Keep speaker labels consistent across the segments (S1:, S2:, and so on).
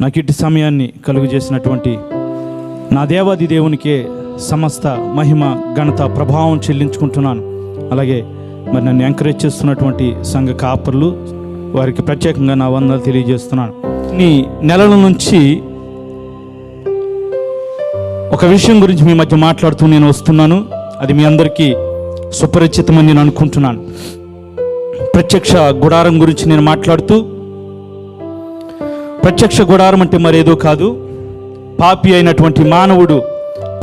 S1: నాకు ఇటు సమయాన్ని కలుగు చేసినటువంటి నా దేవాది దేవునికే సమస్త మహిమ ఘనత ప్రభావం చెల్లించుకుంటున్నాను. అలాగే మరి నన్ను ఎంకరేజ్ చేస్తున్నటువంటి సంఘ కాపర్లు వారికి ప్రత్యేకంగా నా వందనాలు తెలియజేస్తున్నాను. ఈ నెలల నుంచి ఒక విషయం గురించి మీ మధ్య మాట్లాడుతూ నేను వస్తున్నాను. అది మీ అందరికీ సుపరిచితమని నేను అనుకుంటున్నాను. ప్రత్యక్ష గుడారం గురించి నేను మాట్లాడుతూ, ప్రత్యక్ష గుడారం అంటే మరేదో కాదు, పాపి అయినటువంటి మానవుడు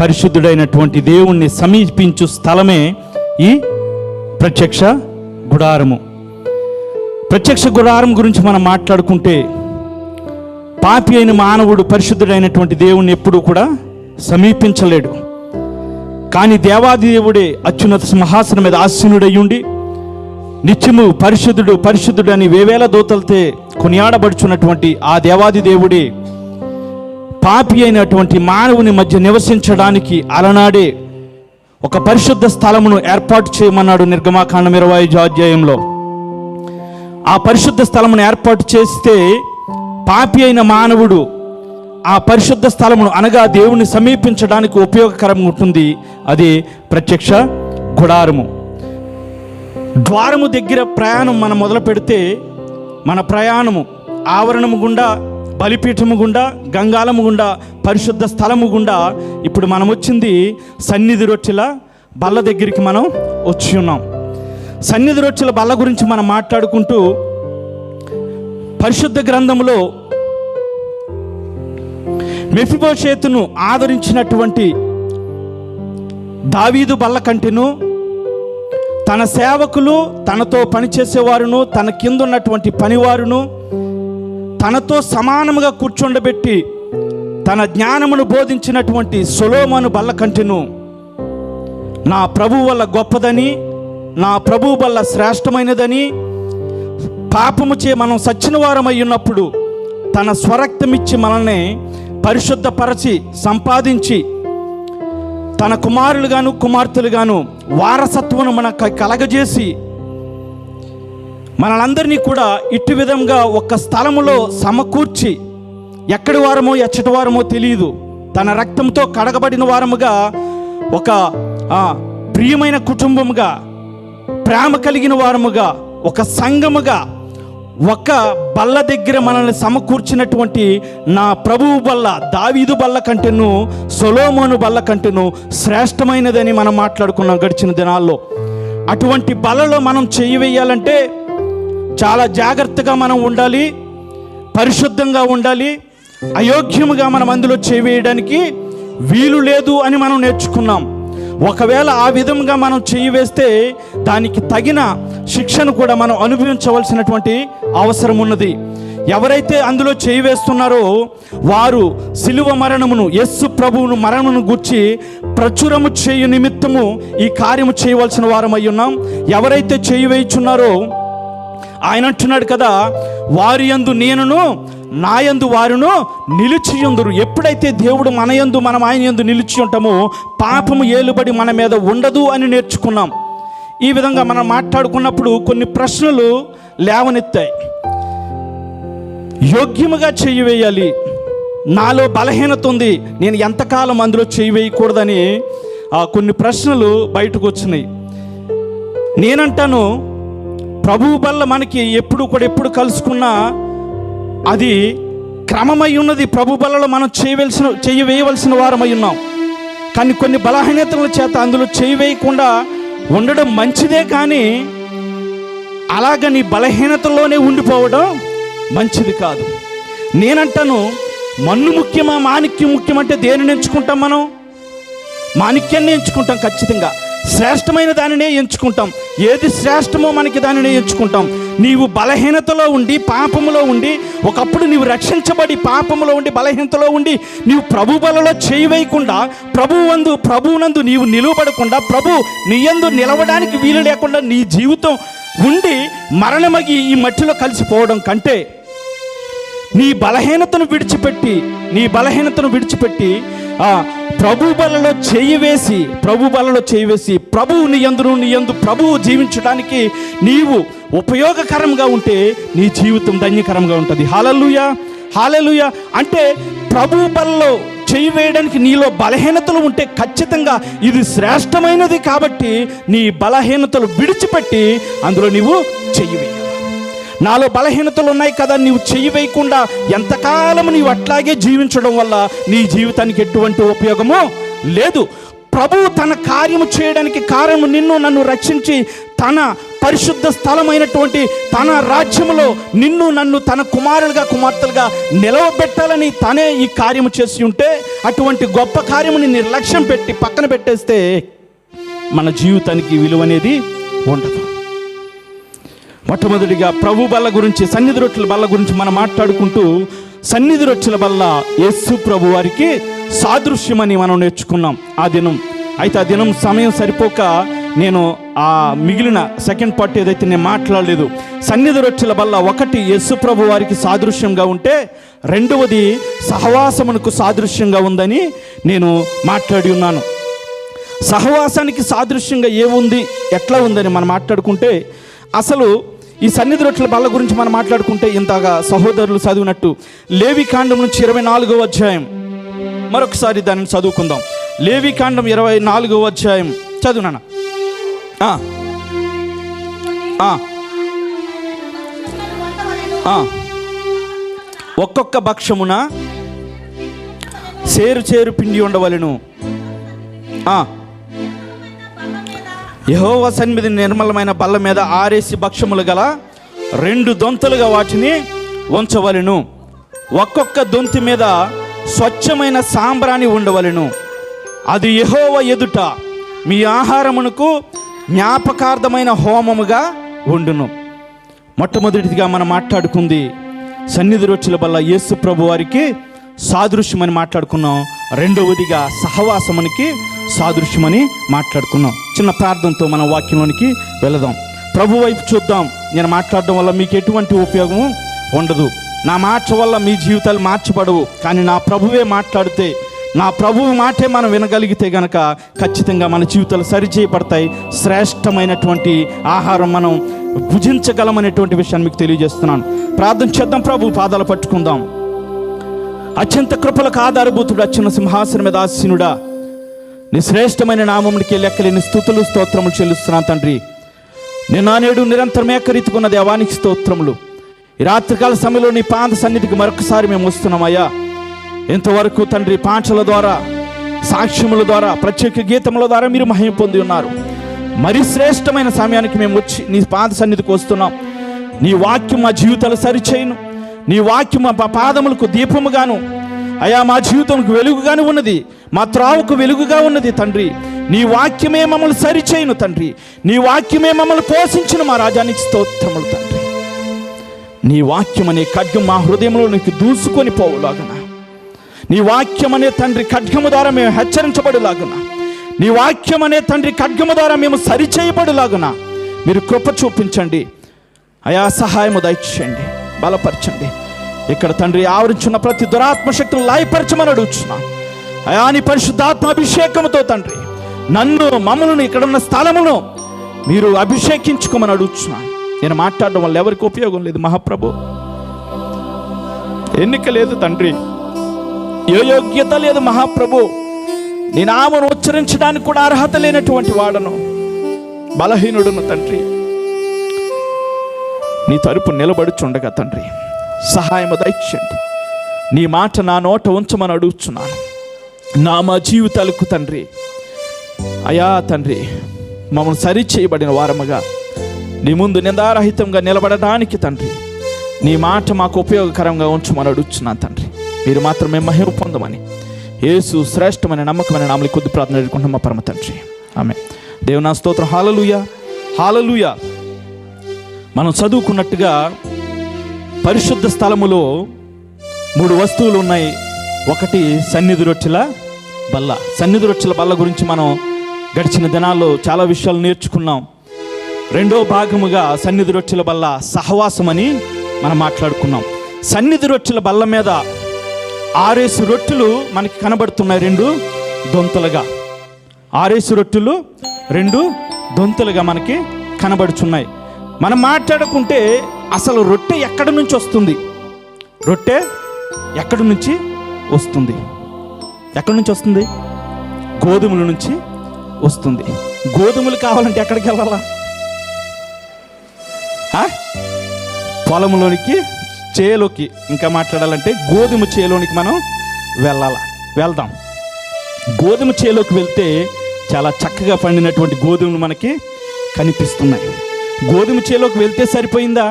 S1: పరిశుద్ధుడైనటువంటి దేవుణ్ణి సమీపించు స్థలమే ఈ ప్రత్యక్ష గుడారము. ప్రత్యక్ష గుడారం గురించి మనం మాట్లాడుకుంటే, పాపి అయిన మానవుడు పరిశుద్ధుడైనటువంటి దేవుణ్ణి ఎప్పుడూ కూడా సమీపించలేడు. కానీ దేవాది దేవుడే అత్యున్నత సింహాసనం మీద ఆసీనుడయ్యుండి నిత్యము పరిశుద్ధుడు పరిశుద్ధుడు అని వేవేల దూతలతో కొనియాడబడుచున్నటువంటి ఆ దేవాది దేవుడే పాపి అయినటువంటి మానవుని మధ్య నివసించడానికి అలనాడే ఒక పరిశుద్ధ స్థలమును ఏర్పాటు చేయమన్నాడు. నిర్గమాకాండం 25వ అధ్యాయంలో ఆ పరిశుద్ధ స్థలమును ఏర్పాటు చేస్తే పాపి అయిన మానవుడు ఆ పరిశుద్ధ స్థలమును అనగా దేవుని సమీపించడానికి ఉపయోగకరంగా ఉంటుంది. అది ప్రత్యక్ష గుడారము. ద్వారము దగ్గర ప్రయాణం మనం మొదలు పెడితే మన ప్రయాణము ఆవరణము గుండా, బలిపీఠము గుండా, గంగాలము గుండా, పరిశుద్ధ స్థలము గుండా ఇప్పుడు మనం వచ్చింది సన్నిధి రొట్టెల బల్ల దగ్గరికి మనం వచ్చి ఉన్నాం. సన్నిధి రొట్టెల బల్ల గురించి మనం మాట్లాడుకుంటూ పరిశుద్ధ గ్రంథములో మెఫీబోషేతును ఆదరించినటువంటి దావీదు బల్ల కంటెను తన సేవకులు, తనతో పనిచేసేవారును, తన కింద ఉన్నటువంటి పనివారును తనతో సమానముగా కూర్చోండబెట్టి తన జ్ఞానమును బోధించినటువంటి సొలొమోను బల్ల కంటెను నా ప్రభువు వల్ల గొప్పదని, నా ప్రభువు వల్ల శ్రేష్టమైనదని, పాపము చే మనం సచ్చిన వారమై ఉన్నప్పుడు తన స్వరక్తమిచ్చి మనల్ని పరిశుద్ధపరచి సంపాదించి తన కుమారులుగాను కుమార్తెలుగాను వారసత్వను మనకు కలగజేసి మనందరినీ కూడా ఇటు విధంగా ఒక స్థలములో సమకూర్చి, ఎక్కడి వారమో ఎచ్చటి వారమో తెలియదు, తన రక్తంతో కడగబడిన వారముగా ఒక ప్రియమైన కుటుంబముగా, ప్రేమ కలిగిన వారముగా, ఒక సంఘముగా ఒక బల్ల దగ్గర మనల్ని సమకూర్చినటువంటి నా ప్రభువు బల్ల దావీదు బల్ల కంటేను సొలొమోను బల్ల కంటేను శ్రేష్టమైనదని మనం మాట్లాడుకున్నాం గడిచిన దినాల్లో. అటువంటి బల్లలో మనం చేయి వేయాలంటే చాలా జాగ్రత్తగా మనం ఉండాలి, పరిశుద్ధంగా ఉండాలి. అయోగ్యముగా మనం అందులో చేయి వేయడానికి వీలు లేదు అని మనం నేర్చుకున్నాం. ఒకవేళ ఆ విధంగా మనం చేయి వేస్తే దానికి తగిన శిక్షను కూడా మనం అనుభవించవలసినటువంటి అవసరం ఉన్నది. ఎవరైతే అందులో చేయి వేస్తున్నారో వారు సిలువ మరణమును, యేసు ప్రభువును మరణమును గూర్చి ప్రచురము చేయు నిమిత్తము ఈ కార్యము చేయవలసిన వారమై ఉన్నాం. ఎవరైతే చేయి వేయుచున్నారో ఆయన అంటున్నాడు కదా, వారి యందు నేనును నా యందు వారును నిలిచియుందురు. ఎప్పుడైతే దేవుడు మన యందు మనం ఆయన యందు నిలిచి ఉంటామో పాపము ఏలుబడి మన మీద ఉండదు అని నేర్చుకున్నాం. ఈ విధంగా మనం మాట్లాడుకున్నప్పుడు కొన్ని ప్రశ్నలు లేవనెత్తాయి. యోగ్యముగా చెయ్యి వేయాలి, నాలో బలహీనత ఉంది, నేను ఎంతకాలం అందులో చెయ్యి వేయకూడదని కొన్ని ప్రశ్నలు బయటకు వచ్చినాయి. నేనంటాను, ప్రభువు బల్ల మనకి ఎప్పుడు కలుసుకున్నా అది క్రమమై ఉన్నది. ప్రభు బల్లలో మనం చెయ్యి వేయవలసిన వారమై ఉన్నాం. కానీ కొన్ని బలహీనతల చేత అందులో చెయ్యి వేయకుండా ఉండడం మంచిదే, కానీ అలాగ నీ బలహీనతలోనే ఉండిపోవడం మంచిది కాదు. నేనంటాను, మన్ను ముఖ్యమా మాణిక్యం ముఖ్యమంటే దేనిని ఎంచుకుంటాం? మనం మాణిక్యాన్ని ఎంచుకుంటాం ఖచ్చితంగా. శ్రేష్టమైన దానినే ఎంచుకుంటాం. ఏది శ్రేష్టమో మనకి దానినే ఎంచుకుంటాం. నీవు బలహీనతలో ఉండి, పాపములో ఉండి, ఒకప్పుడు నీవు రక్షించబడి పాపములో ఉండి బలహీనతలో ఉండి నీవు ప్రభు బలలో చేయి వేయకుండా, ప్రభువునందు నీవు నిలువబడకుండా, ప్రభు నీ యందు నిలవడానికి వీలు లేకుండా నీ జీవితం ఉండి మరణమగి ఈ మట్టిలో కలిసిపోవడం కంటే నీ బలహీనతను విడిచిపెట్టి ప్రభు బలలో చేయి వేసి ప్రభువు నీ యందు ప్రభువు జీవించడానికి నీవు ఉపయోగకరంగా ఉంటే నీ జీవితం ధన్యకరంగా ఉంటుంది. హల్లెలూయా. హల్లెలూయా. అంటే ప్రభు బలలో చెయ్యి వేయడానికి నీలో బలహీనతలు ఉంటే ఖచ్చితంగా ఇది శ్రేష్టమైనది కాబట్టి నీ బలహీనతలు విడిచిపెట్టి అందులో నీవు చెయ్యి వేయాలి. నాలో బలహీనతలు ఉన్నాయి కదా, నీవు చెయ్యి వేయకుండా ఎంతకాలం నీవు అట్లాగే జీవించడం వల్ల నీ జీవితానికి ఎటువంటి ఉపయోగము లేదు. ప్రభువు తన కార్యము చేయడానికి కారణము నిన్ను నన్ను రక్షించి తన పరిశుద్ధ స్థలమైనటువంటి తన రాజ్యములో నిన్ను నన్ను తన కుమారులుగా కుమార్తెలుగా నిలవబెట్టాలని తనే ఈ కార్యము చేసి ఉంటే అటువంటి గొప్ప కార్యముని నిర్లక్ష్యం పెట్టి పక్కన పెట్టేస్తే మన జీవితానికి విలువ అనేది ఉండదు. మొట్టమొదటిగా ప్రభు బల్ల గురించి, సన్నిధి రొట్టెల బల్ల గురించి మనం మాట్లాడుకుంటూ, సన్నిధి రొట్టెల బల్ల యేసు ప్రభు వారికి సాదృశ్యమని మనం నేర్చుకున్నాం ఆ దినం. అయితే ఆ దినం సమయం సరిపోక నేను ఆ మిగిలిన సెకండ్ పార్ట్ ఏదైతే నేను మాట్లాడలేదు. సన్నిధి రొట్టెల బల్ల ఒకటి యేసు ప్రభు వారికి సాదృశ్యంగా ఉంటే, రెండవది సహవాసమునకు సాదృశ్యంగా ఉందని నేను మాట్లాడి ఉన్నాను. సహవాసానికి సాదృశ్యంగా ఏముంది, ఎట్లా ఉందని మనం మాట్లాడుకుంటే, అసలు ఈ సన్నిధి రొట్టెల బల్ల గురించి మనం మాట్లాడుకుంటే ఇంతగా సహోదరులు చదివినట్టు లేవికాండం నుంచి 24వ అధ్యాయం, మరొకసారి దానిని చదువుకుందాం. లేవికాండం 24వ అధ్యాయం చదువునా. ఒక్కొక్క భక్షమున చేరు చేరు పిండి ఉండవలెను. యెహోవా సన్నిధి నిర్మలమైన బల్ల మీద ఆరేసి భక్షములు గల 2 దొంతలుగా వాటిని ఉంచవలెను. ఒక్కొక్క దొంతి మీద స్వచ్ఛమైన సాంబ్రాణి ఉండవలెను. అది యెహోవా ఎదుట మీ ఆహారమునకు జ్ఞాపకార్థమైన హోమముగా ఉండును. మొట్టమొదటిగా మనం మాట్లాడుకుంది సన్నిధి రొట్టెల బల్ల యేసు ప్రభు వారికి సాదృశ్యమని మాట్లాడుకున్నాం. రెండవదిగా సహవాసమునికి సాదృశ్యమని మాట్లాడుకున్నాం. చిన్న ప్రార్థనతో మన వాక్యంలోనికి వెళదాం. ప్రభు వైపు చూద్దాం. నేను మాట్లాడడం వల్ల మీకు ఎటువంటి ఉపయోగము ఉండదు. నా మాట వల్ల మీ జీవితాలు మార్చబడవు. కానీ నా ప్రభువే మాట్లాడితే, నా ప్రభువు మాటే మనం వినగలిగితే గనక ఖచ్చితంగా మన జీవితాలు సరిచేయబడతాయి. శ్రేష్టమైనటువంటి ఆహారం మనం భుజించగలమనేటువంటి విషయాన్ని మీకు తెలియజేస్తున్నాను. ప్రార్థన చేద్దాం. ప్రభు పాదాలు పట్టుకుందాం. అత్యంత కృపలకు ఆధారభూతుడు, అచ్చిన సింహాసనం మీద ఆసీనుడా, నీ శ్రేష్టమైన నామమునికి లెక్కలేని స్తుతులు స్తోత్రములు చెల్లిస్తున్నాను తండ్రి. నిన్న నేడు నిరంతరం ఏకరీతికున్న దేవానికి స్తోత్రములు. ఈ రాత్రికాల సమయంలో నీ పాద సన్నిధికి మరొకసారి మేము వస్తున్నామయ్యా. ఇంతవరకు తండ్రి పాటల ద్వారా, సాక్ష్యముల ద్వారా, ప్రత్యేక గీతముల ద్వారా మీరు మహిమ పొంది ఉన్నారు. మరి శ్రేష్టమైన సమయానికి మేము వచ్చి నీ పాద సన్నిధికి వస్తున్నాం. నీ వాక్యం మా జీవితాలు సరిచేయును. నీ వాక్యం మా పాదములకు దీపముగాను, అయా మా జీవితంకు వెలుగుగాను ఉన్నది, మా త్రావుకు వెలుగుగా ఉన్నది తండ్రి. నీ వాక్యమే మమ్మల్ని సరిచేయును తండ్రి. నీ వాక్యమే మమ్మల్ని పోషించిన మా రాజానికి స్తోత్రములు తండ్రి. నీ వాక్యం అనే ఖడ్గం మా హృదయంలో నీకు దూసుకొని పోవులాగున, నీ వాక్యం అనే తండ్రి ఖడ్గము ద్వారా మేము హెచ్చరించబడులాగున, నీ వాక్యం అనే తండ్రి ఖడ్గము ద్వారా మేము సరిచేయబడులాగున మీరు కృప చూపించండి అయా. సహాయము దయచేయండి, బలపరచండి. ఇక్కడ తండ్రి ఆవరించున్న ప్రతి దురాత్మ శక్తులు లాయపరచమని అడుగుచున్నాను అయా. నీ పరిశుద్ధాత్మ అభిషేకముతో తండ్రి నన్ను, మమ్మల్ని, ఇక్కడున్న స్థలమును మీరు అభిషేకించుకోమని అడుగుచున్నాను. నేను మాట్లాడడం వల్ల ఎవరికి ఉపయోగం లేదు మహాప్రభు. ఎన్నిక లేదు తండ్రి, ఏ యోగ్యత లేదు మహాప్రభు. నీ నామను ఉచ్చరించడానికి కూడా అర్హత లేనటువంటి వాడను, బలహీనుడును తండ్రి. నీ తరపు నిలబడుచుండగా తండ్రి సహాయము దయచేయండి. నీ మాట నా నోట ఉంచమని అడుగుచున్నాను. మా జీవితాలకు తండ్రి అయా తండ్రి మమ్మల్ని సరి చేయబడిన వారముగా నీ ముందు నిందారహితంగా నిలబడడానికి తండ్రి నీ మాట మాకు ఉపయోగకరంగా ఉంచమని అడుగుచున్నాను తండ్రి. మీరు మాత్రమే మహిమ పొందమని యేసు శ్రేష్టమైన నమ్మకమైన నామములో కొద్ది ప్రార్థన ఎదుర్కొంటున్నాం మా పరమ తండ్రి. ఆమేన్. దేవుని స్తోత్రం. హల్లెలూయా, హల్లెలూయా. మనం చదువుకున్నట్టుగా పరిశుద్ధ స్థలములో 3 వస్తువులు ఉన్నాయి. ఒకటి సన్నిధి రొట్టెల బల్ల. సన్నిధి రొట్టెల బల్ల గురించి మనం గడిచిన దినాల్లో చాలా విషయాలు నేర్చుకున్నాం. రెండో భాగముగా సన్నిధి రొట్టెల బల్ల సహవాసం అని మనం మాట్లాడుకున్నాం. సన్నిధి రొట్టెల బల్ల మీద 6 రొట్టెలు మనకి కనబడుతున్నాయి, 2 దొంతలుగా. 6 రొట్టెలు 2 దొంతలుగా మనకి కనబడుచున్నాయి. మనం మాట్లాడుకుంటే అసలు రొట్టె ఎక్కడి నుంచి వస్తుంది? రొట్టె ఎక్కడి నుంచి వస్తుంది? ఎక్కడి నుంచి వస్తుంది? గోధుమల నుంచి వస్తుంది. గోధుమలు కావాలంటే ఎక్కడికి వెళ్ళాలా? పొలంలోనికి, చేలోకి, ఇంకా మాట్లాడాలంటే గోధుమ చేలోనికి మనం వెళ్దాం. గోధుమ చేలోకి వెళ్తే చాలా చక్కగా పండినటువంటి గోధుమలు మనకి కనిపిస్తున్నాయి. గోధుమ చేలోకి వెళ్తే సరిపోయిందా?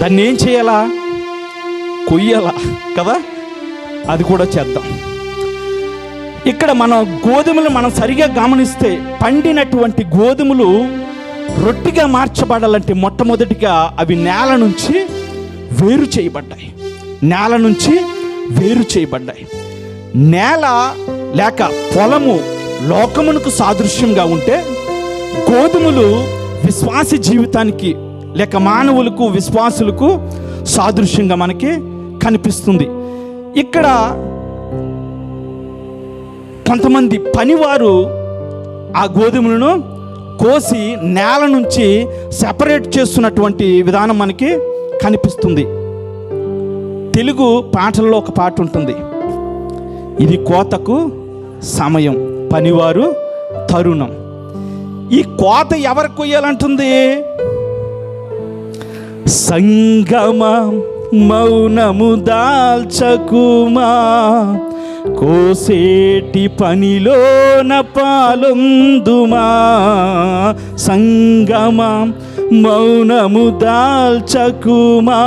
S1: దాన్ని ఏం చేయాలా? కొయ్యాలా కదా? అది కూడా చేద్దాం. ఇక్కడ మనం గోధుమలు మనం సరిగా గమనిస్తే, పండినటువంటి గోధుమలు రొట్టిగా మార్చబడాలంటే మొట్టమొదటిగా అవి నేల నుంచి వేరు చేయబడ్డాయి. నేల లేక పొలము లోకమునకు సాదృశ్యంగా ఉంటే, గోధుమలు విశ్వాస జీవితానికి లేక మానవులకు, విశ్వాసులకు సాదృశ్యంగా మనకి కనిపిస్తుంది. ఇక్కడ కొంతమంది పనివారు ఆ గోధుమలను కోసి నేల నుంచి సెపరేట్ చేస్తున్నటువంటి విధానం మనకి కనిపిస్తుంది. తెలుగు పాటల్లో ఒక పాట ఉంటుంది, ఇది కోతకు సమయం, పనివారు తరుణం. ఈ కోత ఎవరు కొయ్యాలంటుంది? సంగమ మౌనము దాల్చకుమా, కోసేటి పనిలోన పాలొందుమా. సంగమ మౌనము దాల్చకుమా,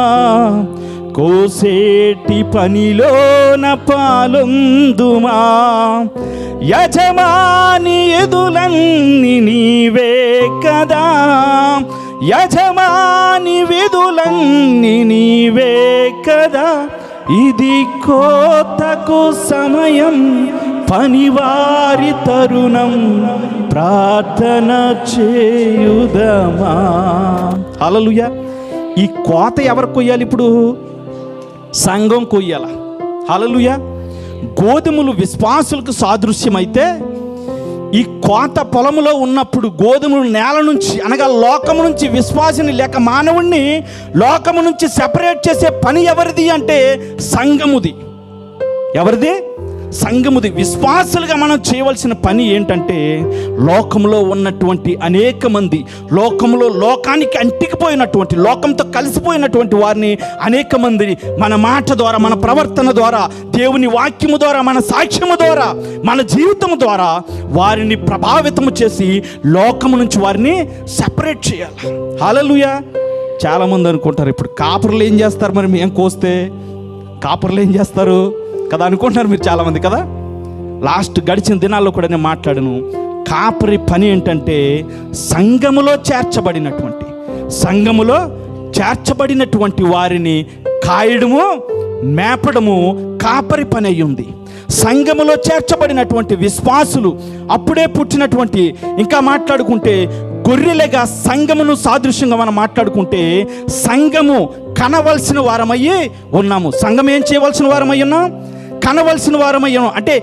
S1: కోసేటి పనిలోన పాలొందుమా. యజమాని ఎదులన్నీ నీవే కదా, యజమాని విధులన్నీ నీవే కదా. ఇది కోతకు సమయం, పనివారి తరుణం, ప్రార్థన చేయుదమా. హల్లెలూయా. ఈ కోత ఎవరు కొయ్యాలి? ఇప్పుడు సంఘం కొయ్యాల. హల్లెలూయా. గోధుమలు విశ్వాసులకు సాదృశ్యమైతే, ఈ కోత పొలములో ఉన్నప్పుడు గోధుమలు నేల నుంచి, అనగా లోకము నుంచి విశ్వాసిని లేక మానవుణ్ణి లోకము నుంచి సెపరేట్ చేసే పని ఎవరిది అంటే సంఘముది. ఎవరిది? సంఘముది. విశ్వాసులుగా మనం చేయవలసిన పని ఏంటంటే, లోకంలో ఉన్నటువంటి అనేక మంది, లోకంలో లోకానికి అంటికిపోయినటువంటి, లోకంతో కలిసిపోయినటువంటి వారిని అనేక మందిని మన మాట ద్వారా, మన ప్రవర్తన ద్వారా, దేవుని వాక్యము ద్వారా, మన సాక్ష్యము ద్వారా, మన జీవితము ద్వారా వారిని ప్రభావితము చేసి లోకము నుంచి వారిని సెపరేట్ చేయాలి. హల్లెలూయా. చాలామంది అనుకుంటారు, ఇప్పుడు కాపురులు ఏం చేస్తారు మరి మేము కోస్తే? కాపురులు ఏం చేస్తారు కదా అనుకుంటున్నారు మీరు చాలామంది కదా. లాస్ట్ గడిచిన దినాల్లో కూడా నేను మాట్లాడాను. కాపరి పని ఏంటంటే, సంఘములో చేర్చబడినటువంటి వారిని కాయడము, మేపడము కాపరి పని అయ్యింది. సంఘములో చేర్చబడినటువంటి విశ్వాసులు, అప్పుడే పుట్టినటువంటి, ఇంకా మాట్లాడుకుంటే గొర్రెలుగా సంఘమును సాదృశ్యంగా మనం మాట్లాడుకుంటే, సంఘము కనవలసిన వారమయ్యి ఉన్నాము. సంఘం ఏం చేయవలసిన వారమై ఉన్నాం? కనవలసిన వారమై ఉన్నాం. అంటే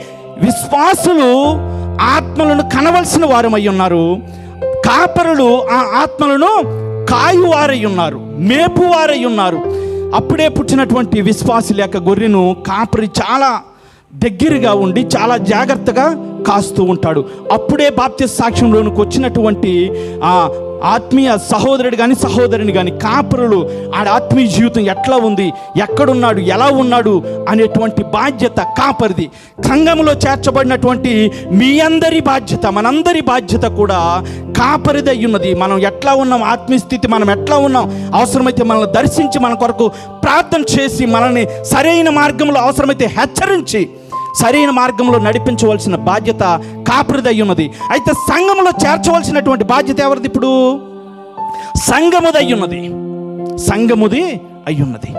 S1: విశ్వాసులు ఆత్మలను కనవలసిన వారమై ఉన్నారు. కాపరులు ఆ ఆత్మలను కాయువారై ఉన్నారు, మేపువారై ఉన్నారు. అప్పుడే పుట్టినటువంటి విశ్వాసి లేక గొర్రెను కాపరి చాలా దగ్గరగా ఉండి చాలా జాగ్రత్తగా కాస్తూ ఉంటాడు. అప్పుడే బాప్తిస్మ సాక్ష్యంలోనికి వచ్చినటువంటి ఆ ఆత్మీయ సహోదరుడు కానీ సహోదరుని కానీ కాపరులు ఆడ ఆత్మీయ జీవితం ఎట్లా ఉంది, ఎక్కడున్నాడు, ఎలా ఉన్నాడు అనేటువంటి బాధ్యత కాపరిది. సంఘములో చేర్చబడినటువంటి మీ అందరి బాధ్యత, మనందరి బాధ్యత కూడా కాపరిది అయ్యున్నది. మనం ఎట్లా ఉన్నాం, ఆత్మీయ స్థితి మనం ఎట్లా ఉన్నాం, అవసరమైతే మనల్ని దర్శించి మన కొరకు ప్రార్థన చేసి మనల్ని సరైన మార్గంలో అవసరమైతే హెచ్చరించి సరైన మార్గంలో నడిపించవలసిన బాధ్యత కాపరిది అయ్యున్నది. అయితే సంఘములో చేర్చవలసినటువంటి బాధ్యత ఎవరిది? ఇప్పుడు సంఘముది అయ్యున్నది.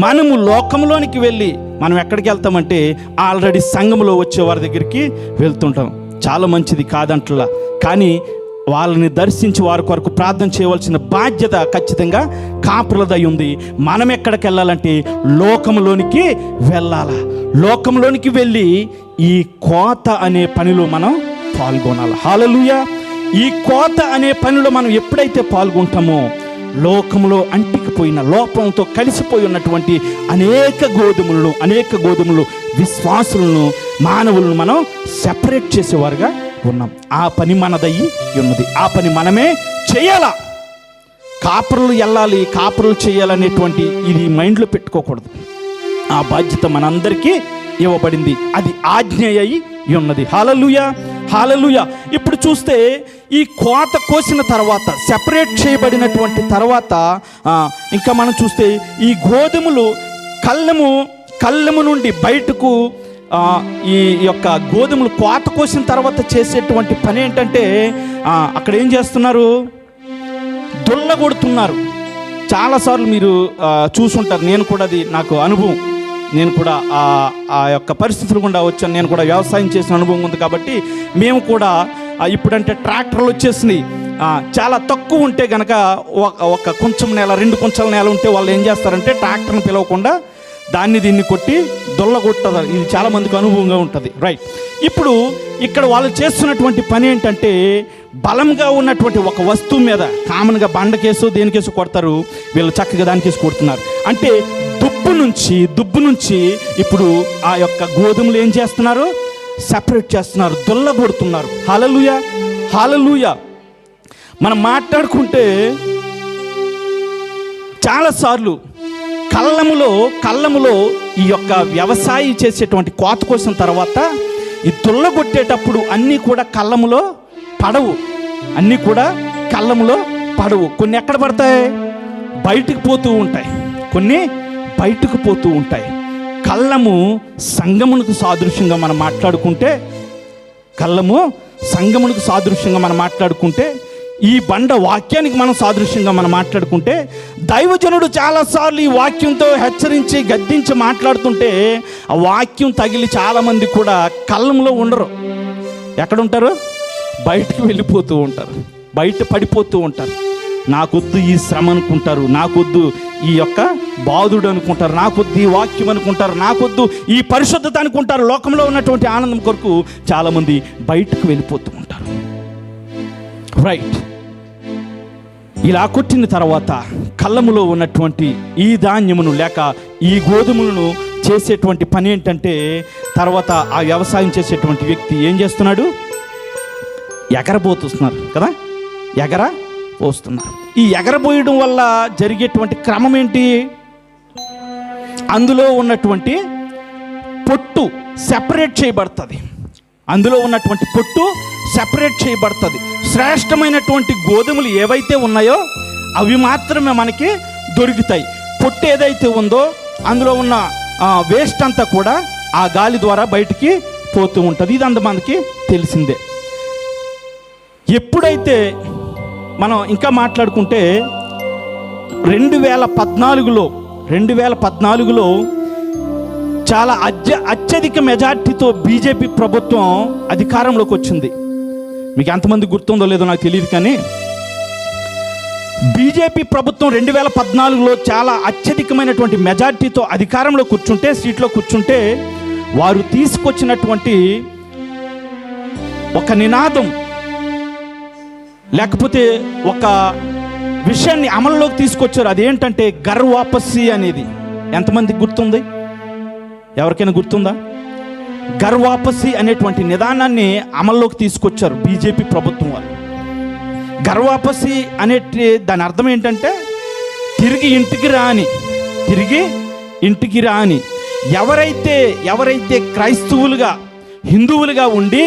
S1: మనము లోకంలోనికి వెళ్ళి మనం ఎక్కడికి వెళ్తామంటే ఆల్రెడీ సంఘములో వచ్చే వారి దగ్గరికి వెళ్తుంటాం. చాలా మంచిది కాదంటలా, కానీ వాళ్ళని దర్శించి వారి కొరకు ప్రార్థన చేయవలసిన బాధ్యత ఖచ్చితంగా కాపులదై ఉంది. మనం ఎక్కడికి వెళ్ళాలంటే లోకంలోనికి వెళ్ళాలా. లోకంలోనికి వెళ్ళి ఈ కోత అనే పనిలో మనం పాల్గొనాలి. హల్లెలూయా. ఈ కోత అనే పనిలో మనం ఎప్పుడైతే పాల్గొంటామో లోకంలో అంటికిపోయిన, లోపంతో కలిసిపోయి ఉన్నటువంటి అనేక గోధుమలు విశ్వాసులను, మానవులను మనం సెపరేట్ చేసేవారుగా ఉన్నాం. ఆ పని మనదయ్యి ఉన్నది. ఆ పని మనమే చేయాలా. కాపరులు వెళ్ళాలి, కాపరులు చేయాలనేటువంటి ఇది మైండ్లో పెట్టుకోకూడదు. ఆ బాధ్యత మనందరికీ ఇవ్వబడింది. అది ఆజ్ఞ అయి ఉన్నది. హల్లెలూయా, హల్లెలూయా. ఇప్పుడు చూస్తే ఈ కోత కోసిన తర్వాత, సెపరేట్ చేయబడినటువంటి తర్వాత ఇంకా మనం చూస్తే ఈ గోధుమలు కళ్ళెము నుండి బయటకు ఈ యొక్క గోధుమలు కోత కోసిన తర్వాత చేసేటువంటి పని ఏంటంటే అక్కడ ఏం చేస్తున్నారు? దుల్లగొడుతున్నారు. చాలాసార్లు మీరు చూసుంటారు. నేను కూడా అది నాకు అనుభవం. నేను కూడా ఆ యొక్క పరిస్థితులు గుండా వచ్చాను. నేను కూడా వ్యవసాయం చేసిన అనుభవం ఉంది కాబట్టి మేము కూడా ఇప్పుడంటే ట్రాక్టర్లు వచ్చేసినాయి. చాలా తక్కువ ఉంటే కనుక ఒక కొంచెం నేల, 2 కొంచెం నేల ఉంటే వాళ్ళు ఏం చేస్తారంటే ట్రాక్టర్ని పిలవకుండా దీన్ని కొట్టి దొల్లగొట్టదు. ఇది చాలామందికి అనుభవంగా ఉంటుంది. రైట్. ఇప్పుడు ఇక్కడ వాళ్ళు చేస్తున్నటువంటి పని ఏంటంటే బలంగా ఉన్నటువంటి ఒక వస్తువు మీద కామన్గా బండకేసు దేనికేసు కొడతారు, వీళ్ళు చక్కగా దానికేసి కొడుతున్నారు. అంటే దుబ్బు నుంచి ఇప్పుడు ఆ యొక్క గోధుమలు ఏం చేస్తున్నారు? సెపరేట్ చేస్తున్నారు, దొల్లగొడుతున్నారు. హల్లెలూయా, హల్లెలూయా. మనం మాట్లాడుకుంటే చాలాసార్లు కళ్ళములో ఈ యొక్క వ్యవసాయం చేసేటువంటి కోత కోసిన తర్వాత ఈ దుల్లగొట్టేటప్పుడు అన్నీ కూడా కళ్ళములో పడవు. కొన్ని ఎక్కడ పడతాయి? బయటకు పోతూ ఉంటాయి. కొన్ని బయటకు పోతూ ఉంటాయి. కళ్ళము సంగమునకు సాదృశ్యంగా మనం మాట్లాడుకుంటే ఈ బండ వాక్యానికి మనం సాదృశ్యంగా మనం మాట్లాడుకుంటే దైవజనుడు చాలాసార్లు ఈ వాక్యంతో హెచ్చరించి గద్దించి మాట్లాడుతుంటే ఆ వాక్యం తగిలి చాలామంది కూడా కళ్ళంలో ఉండరు. ఎక్కడుంటారు? బయటకు వెళ్ళిపోతూ ఉంటారు, బయట పడిపోతూ ఉంటారు. నాకొద్దు ఈ శ్రమ అనుకుంటారు, నాకొద్దు ఈ యొక్క బాధుడు అనుకుంటారు, నాకొద్దు ఈ వాక్యం అనుకుంటారు, నాకొద్దు ఈ పరిశుద్ధత అనుకుంటారు. లోకంలో ఉన్నటువంటి ఆనందం కొరకు చాలామంది బయటకు వెళ్ళిపోతూ ఉంటారు. రైట్. ఇలా కొట్టిన తర్వాత కళ్ళములో ఉన్నటువంటి ఈ ధాన్యమును లేక ఈ గోధుమలను చేసేటువంటి పని ఏంటంటే తర్వాత ఆ వ్యవసాయం చేసేటువంటి వ్యక్తి ఏం చేస్తున్నాడు? ఎగరబోతున్నారు కదా, ఎగరబోస్తున్నారు. ఈ ఎగరబోయడం వల్ల జరిగేటువంటి క్రమం ఏంటి? అందులో ఉన్నటువంటి పొట్టు సెపరేట్ చేయబడుతుంది. శ్రేష్టమైనటువంటి గోధుమలు ఏవైతే ఉన్నాయో అవి మాత్రమే మనకి దొరుకుతాయి. పొట్టు ఏదైతే ఉందో అందులో ఉన్న వేస్ట్ అంతా కూడా ఆ గాలి ద్వారా బయటికి పోతూ ఉంటుంది. ఇదంతా మనకి తెలిసిందే. ఎప్పుడైతే మనం ఇంకా మాట్లాడుకుంటే 2014లో చాలా అత్యధిక మెజార్టీతో బీజేపీ ప్రభుత్వం అధికారంలోకి వచ్చింది. మీకు ఎంతమంది గుర్తుందో లేదో నాకు తెలియదు, కానీ బీజేపీ ప్రభుత్వం 2014లో చాలా అత్యధికమైనటువంటి మెజార్టీతో అధికారంలో సీట్లో కూర్చుంటే వారు తీసుకొచ్చినటువంటి ఒక నినాదం లేకపోతే ఒక విషయాన్ని అమల్లోకి తీసుకొచ్చారు. అదేంటంటే ఘర్ వాపసీ అనేది. ఎంతమందికి గుర్తుంది? ఎవరికైనా గుర్తుందా? ఘర్ వాపసీ అనేటువంటి నిదానాన్ని అమల్లోకి తీసుకొచ్చారు బీజేపీ ప్రభుత్వం వాళ్ళు. ఘర్ వాపసీ అనే దాని అర్థం ఏంటంటే తిరిగి ఇంటికి రాని. ఎవరైతే క్రైస్తవులుగా హిందువులుగా ఉండి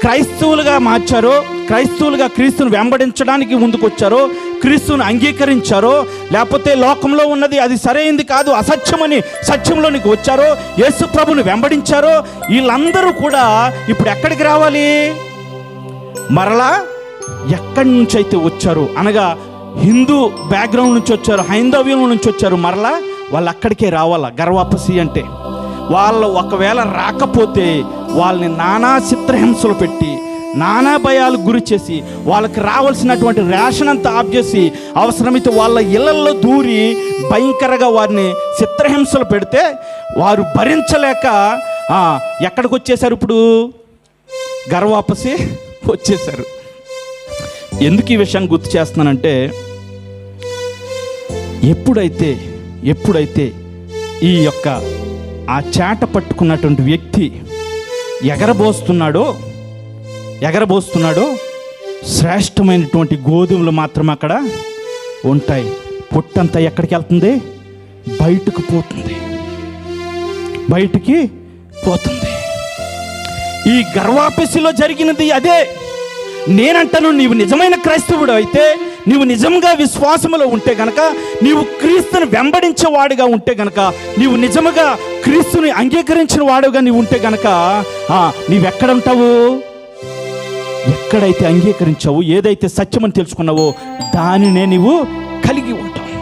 S1: క్రైస్తవులుగా మార్చారో, క్రైస్తవులుగా క్రీస్తును వెంబడించడానికి ముందుకొచ్చారో, క్రీస్తును అంగీకరించారో, లేకపోతే లోకంలో ఉన్నది అది సరైంది కాదు అసత్యమని సత్యంలోనికి వచ్చారో, యేసు ప్రభుని వెంబడించారో, వీళ్ళందరూ కూడా ఇప్పుడు ఎక్కడికి రావాలి? మరలా ఎక్కడి నుంచి అయితే వచ్చారు అనగా హిందూ బ్యాక్గ్రౌండ్ నుంచి వచ్చారు, హైందవ్యం నుంచి వచ్చారు, మరలా వాళ్ళు అక్కడికే రావాలా. గర్వాపసి అంటే వాళ్ళు ఒకవేళ రాకపోతే వాళ్ళని నానా చిత్రహింసలు పెట్టి, నానా భయాలకు గురి చేసి, వాళ్ళకి రావాల్సినటువంటి రేషన్ అంతా ఆఫ్ చేసి, అవసరమైతే వాళ్ళ ఇళ్లల్లో దూరి భయంకరంగా వారిని చిత్రహింసలు పెడితే వారు భరించలేక ఎక్కడికి వచ్చేసారు? ఇప్పుడు గర్వాపసి వచ్చేసారు. ఎందుకు ఈ విషయం గుర్తు చేస్తున్నానంటే ఎప్పుడైతే ఈ యొక్క ఆ చేట పట్టుకున్నటువంటి వ్యక్తి ఎగరబోస్తున్నాడో శ్రేష్టమైనటువంటి గోధుమలు మాత్రం అక్కడ ఉంటాయి. పొట్టంతా ఎక్కడికి వెళ్తుంది? బయటికి పోతుంది. ఈ గర్వాపసిలో జరిగినది అదే. నేనంటాను, నీవు నిజమైన క్రైస్తవుడు అయితే, నీవు నిజంగా విశ్వాసములో ఉంటే గనక, నీవు క్రీస్తుని వెంబడించేవాడుగా ఉంటే గనక, నీవు నిజముగా క్రీస్తుని అంగీకరించిన వాడుగా నీవు ఉంటే గనక నీవెక్కడ ఉంటావు? ఎక్కడైతే అంగీకరించావు, ఏదైతే సత్యమని తెలుసుకున్నావో దానినే నీవు కలిగి ఉంటావు.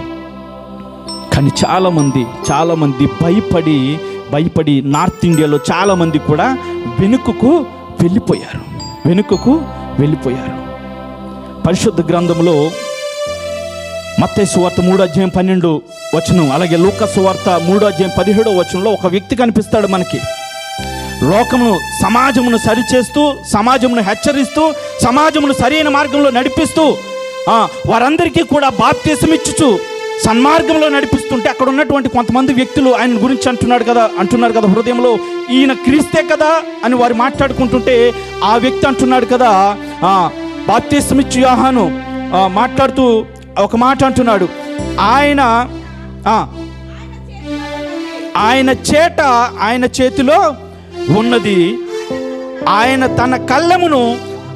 S1: కానీ చాలామంది భయపడి నార్త్ ఇండియాలో చాలామంది కూడా వెనుకకు వెళ్ళిపోయారు. పరిశుద్ధ గ్రంథంలో మత్తయి సువార్త 3:12 అలాగే లూకా సువార్త 3:17 ఒక వ్యక్తి కనిపిస్తాడు మనకి. సమాజమును సరిచేస్తూ, సమాజమును హెచ్చరిస్తూ, సమాజమును సరైన మార్గంలో నడిపిస్తూ, వారందరికీ కూడా బాప్తిసం ఇచ్చుచు సన్మార్గంలో నడిపిస్తుంటే, అక్కడ ఉన్నటువంటి కొంతమంది వ్యక్తులు ఆయన గురించి అంటున్నారు కదా హృదయంలో, ఈయన క్రీస్తే కదా అని వారు మాట్లాడుకుంటుంటే, ఆ వ్యక్తి అంటున్నాడు కదా, బాప్తిసం ఇచ్చు యోహాను మాట్లాడుతూ ఒక మాట అంటున్నాడు, ఆయన చేతిలో ఉన్నది, ఆయన తన కళ్ళమును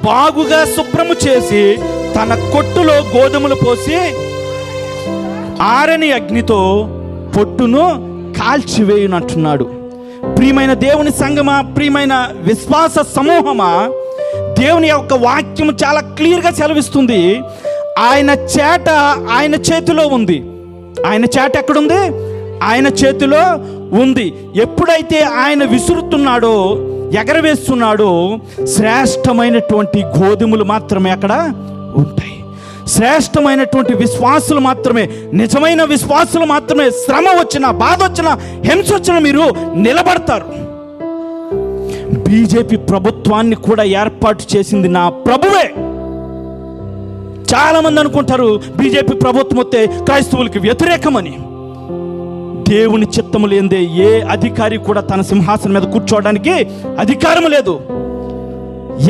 S1: బాగుగా శుభ్రము చేసి తన కొట్టులో గోధుమలు పోసి ఆరని అగ్నితో పొట్టును కాల్చివేయునంటున్నాడు. ప్రియమైన దేవుని సంగమా, ప్రియమైన విశ్వాస సమూహమా, దేవుని యొక్క వాక్యం చాలా క్లియర్గా సెలవిస్తుంది. ఆయన చేతిలో ఉంది. ఆయన చేట ఎక్కడుంది? ఆయన చేతిలో ఉంది. ఎప్పుడైతే ఆయన విసురుతున్నాడో, ఎగరవేస్తున్నాడో, శ్రేష్టమైనటువంటి గోధుమలు మాత్రమే అక్కడ ఉంటాయి. శ్రేష్టమైనటువంటి విశ్వాసులు మాత్రమే, నిజమైన విశ్వాసులు మాత్రమే శ్రమ వచ్చినా, బాధ వచ్చినా, హింస వచ్చినా మీరు నిలబడతారు. బీజేపీ ప్రభుత్వాన్ని కూడా ఏర్పాటు చేసింది నా ప్రభువే. చాలామంది అనుకుంటారు బీజేపీ ప్రభుత్వం వస్తే క్రైస్తవులకి వ్యతిరేకమని. దేవుని చిత్తము లేనిదే ఏ అధికారి కూడా తన సింహాసనం మీద కూర్చోవడానికి అధికారం లేదు.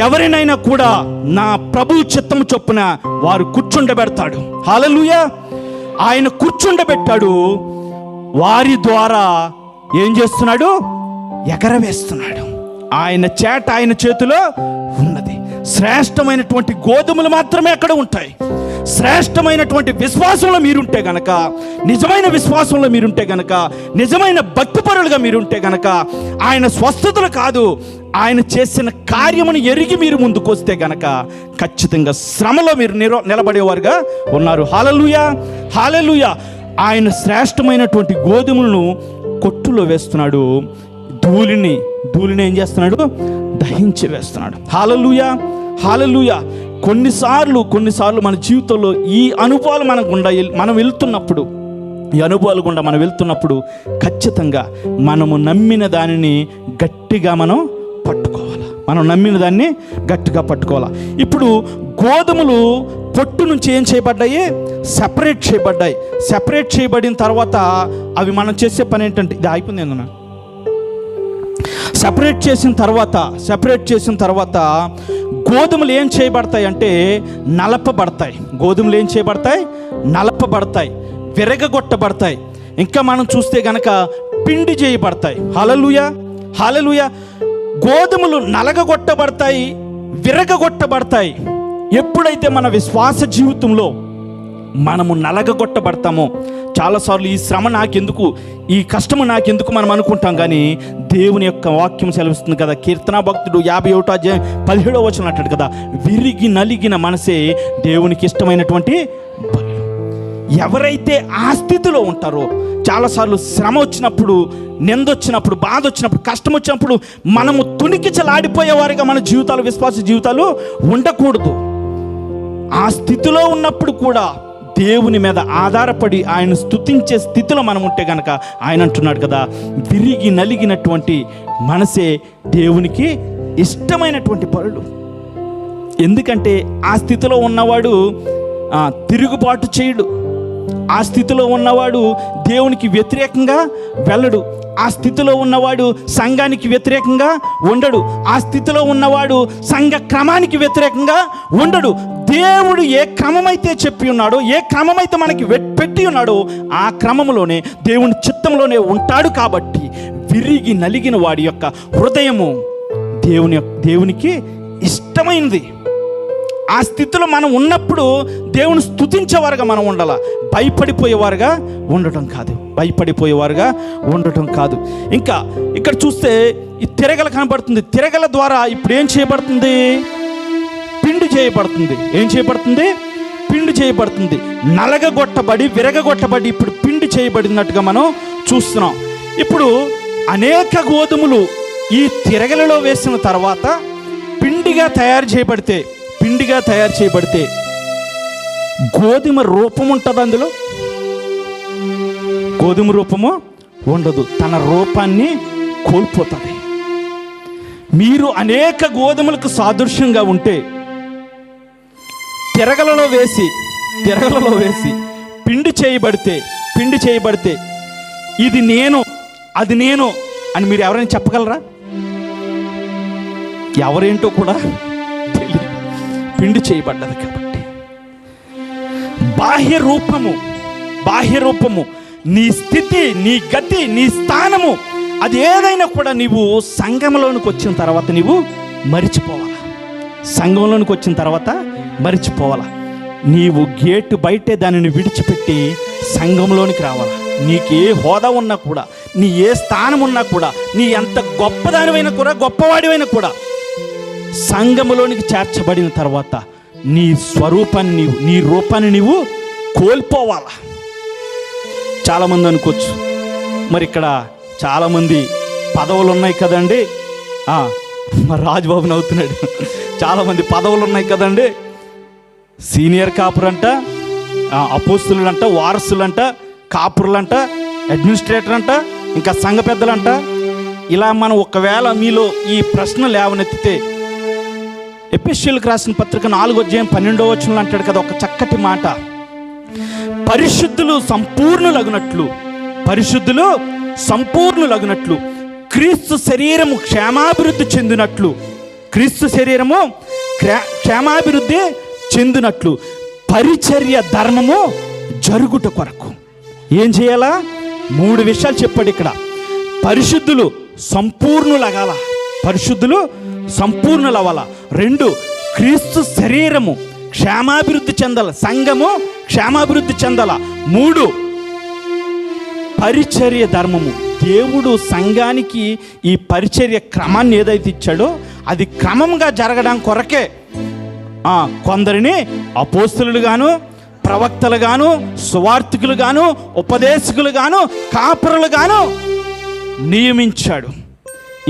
S1: ఎవరినైనా కూడా నా ప్రభు చిత్తము చొప్పున వారు కూర్చుండబెడతాడు. హల్లెలూయా. ఆయన కూర్చుండబెట్టాడు. వారి ద్వారా ఏం చేస్తున్నాడు? ఎగరవేస్తున్నాడు. ఆయన చేతిలో ఉన్నది. శ్రేష్టమైనటువంటి గోధుమలు మాత్రమే అక్కడ ఉంటాయి. శ్రేష్టమైనటువంటి విశ్వాసంలో మీరుంటే గనక, నిజమైన విశ్వాసంలో మీరుంటే గనక, నిజమైన భక్తిపరులుగా మీరుంటే గనక, ఆయన స్వస్థతలు కాదు, ఆయన చేసిన కార్యమును ఎరిగి మీరు ముందుకు వస్తే గనక ఖచ్చితంగా శ్రమలో మీరు నిలబడేవారుగా ఉన్నారు. హల్లెలూయా, హల్లెలూయా. ఆయన శ్రేష్టమైనటువంటి గోధుమలను కొట్టులో వేస్తున్నాడు. ధూళిని ఏం చేస్తున్నాడు? దహించి వేస్తున్నాడు. హల్లెలూయా, హల్లెలూయా. కొన్నిసార్లు మన జీవితంలో ఈ అనుభవాలు మన గుండా మనం వెళ్తున్నప్పుడు, ఈ అనుభవాలు గుండా మనం వెళ్తున్నప్పుడు ఖచ్చితంగా మనము నమ్మిన దానిని గట్టిగా మనం పట్టుకోవాలా. ఇప్పుడు గోధుమలు పొట్టు నుంచి ఏం చేయబడ్డాయి? సెపరేట్ చేయబడిన తర్వాత అవి మనం చేసే పని ఏంటంటే, ఇది అయిపోయింది ఏందన్నా, సెపరేట్ చేసిన తర్వాత గోధుమలు ఏం చేయబడతాయి అంటే నలపబడతాయి. విరగగొట్టబడతాయి. ఇంకా మనం చూస్తే గనక పిండి చేయబడతాయి. హల్లెలూయా, హల్లెలూయా. గోధుమలు నలగగొట్టబడతాయి, విరగగొట్టబడతాయి. ఎప్పుడైతే మన విశ్వాస జీవితంలో మనము నలగగొట్టబడతామో, చాలాసార్లు ఈ శ్రమ నాకెందుకు, ఈ కష్టము నాకెందుకు మనం అనుకుంటాం. కానీ దేవుని యొక్క వాక్యం సెలవిస్తుంది కదా, కీర్తనా భక్తుడు 51:17 అంటాడు కదా, విరిగి నలిగిన మనసే దేవునికి ఇష్టమైనటువంటి బలి. ఎవరైతే ఆ స్థితిలో ఉంటారో, చాలాసార్లు శ్రమ వచ్చినప్పుడు, నిందొచ్చినప్పుడు, బాధ వచ్చినప్పుడు, కష్టం వచ్చినప్పుడు మనము తుణికిచలాడిపోయేవారిగా మన జీవితాలు, విశ్వాస జీవితాలు ఉండకూడదు. ఆ స్థితిలో ఉన్నప్పుడు కూడా దేవుని మీద ఆధారపడి ఆయన స్తుతించే స్థితిలో మనం ఉంటే కనుక ఆయన అంటున్నాడు కదా, విరిగి నలిగినటువంటి మనసే దేవునికి ఇష్టమైనటువంటి పరులు. ఎందుకంటే ఆ స్థితిలో ఉన్నవాడు తిరుగుబాటు చేయడు. ఆ స్థితిలో ఉన్నవాడు దేవునికి వ్యతిరేకంగా వెళ్ళడు. ఆ స్థితిలో ఉన్నవాడు సంఘానికి వ్యతిరేకంగా ఉండడు. ఆ స్థితిలో ఉన్నవాడు సంఘ క్రమానికి వ్యతిరేకంగా ఉండడు. దేవుడు ఏ క్రమమైతే చెప్పి ఉన్నాడో, ఏ క్రమమైతే మనకి పెట్టి ఉన్నాడో ఆ క్రమంలోనే దేవుని చిత్తంలోనే ఉంటాడు. కాబట్టి విరిగి నలిగిన వాడి యొక్క హృదయము దేవునికి ఇష్టమైంది. ఆ స్థితిలో మనం ఉన్నప్పుడు దేవుని స్తుతించేవారుగా మనం ఉండాల, భయపడిపోయేవారుగా ఉండటం కాదు. ఇంకా ఇక్కడ చూస్తే ఈ తిరగల కనబడుతుంది. తిరగల ద్వారా ఇప్పుడు ఏం చేయబడుతుంది? పిండి చేయబడుతుంది. ఏం చేయబడుతుంది? పిండి చేయబడుతుంది. నలగగొట్టబడి విరగగొట్టబడి ఇప్పుడు పిండి చేయబడినట్టుగా మనం చూస్తున్నాం. ఇప్పుడు అనేక గోధుమలు ఈ తిరగలలో వేసిన తర్వాత పిండిగా తయారు చేయబడితే గోధుమ రూపం ఉంటుంది. అందులో గోధుమ రూపము ఉండదు, తన రూపాన్ని కోల్పోతుంది. మీరు అనేక గోధుమలకు సాదృశ్యంగా ఉంటే తిరగలలో వేసి పిండి చేయబడితే ఇది నేను, అది నేను అని మీరు ఎవరైనా చెప్పగలరా? ఎవరేంటో కూడా తెలియదు, పిండి చేయబడ్డది కాబట్టి. బాహ్య రూపము, నీ స్థితి, నీ గతి, నీ స్థానము, అది ఏదైనా కూడా నీవు సంఘంలోనికి వచ్చిన తర్వాత నీవు మరిచిపోవాలా. నీవు గేటు బయటే దానిని విడిచిపెట్టి సంఘంలోనికి రావాలా. నీకు ఏ హోదా ఉన్నా కూడా, నీ ఏ స్థానం ఉన్నా కూడా, నీ ఎంత గొప్పదానివైనా కూడా, గొప్పవాడివైనా కూడా సంఘములోనికి చేర్చబడిన తర్వాత నీ స్వరూపాన్ని, నీ రూపాన్ని నీవు కోల్పోవాలా. చాలామంది అనుకోవచ్చు, మరి ఇక్కడ చాలామంది పదవులు ఉన్నాయి కదండి, మరి రాజుబాబు నవ్వుతున్నాడు, చాలామంది పదవులు ఉన్నాయి కదండి, సీనియర్ కాపురంట, అపోస్తులంట, వారసులంట, కాపురులంట, అడ్మినిస్ట్రేటర్ అంట, ఇంకా సంఘ పెద్దలంట. ఇలా మనం ఒకవేళ మీలో ఈ ప్రశ్న లేవనెత్తితే ఎఫెసీయులకు రాసిన పత్రిక 4:12 అంటాడు కదా ఒక చక్కటి మాట, పరిశుద్ధులు సంపూర్ణులగునట్లు క్రీస్తు శరీరము క్షేమాభివృద్ధి చెందినట్లు పరిచర్య ధర్మము జరుగుట కొరకు ఏం చేయాలా? 3 విషయాలు చెప్పాడు ఇక్కడ. పరిశుద్ధులు సంపూర్ణులవ్వాలా. 2, క్రీస్తు శరీరము క్షేమాభివృద్ధి చెందాల, సంఘము క్షేమాభివృద్ధి చెందాల. 3, పరిచర్య ధర్మము. దేవుడు సంఘానికి ఈ పరిచర్య క్రమాన్ని ఏదైతే ఇచ్చాడో అది క్రమంగా జరగడం కొరకే కొందరిని అపోస్తలులు గాను, ప్రవక్తలు గాను, సువార్థికులు గాను, ఉపదేశకులు గాను, కాపురులు గాను నియమించాడు.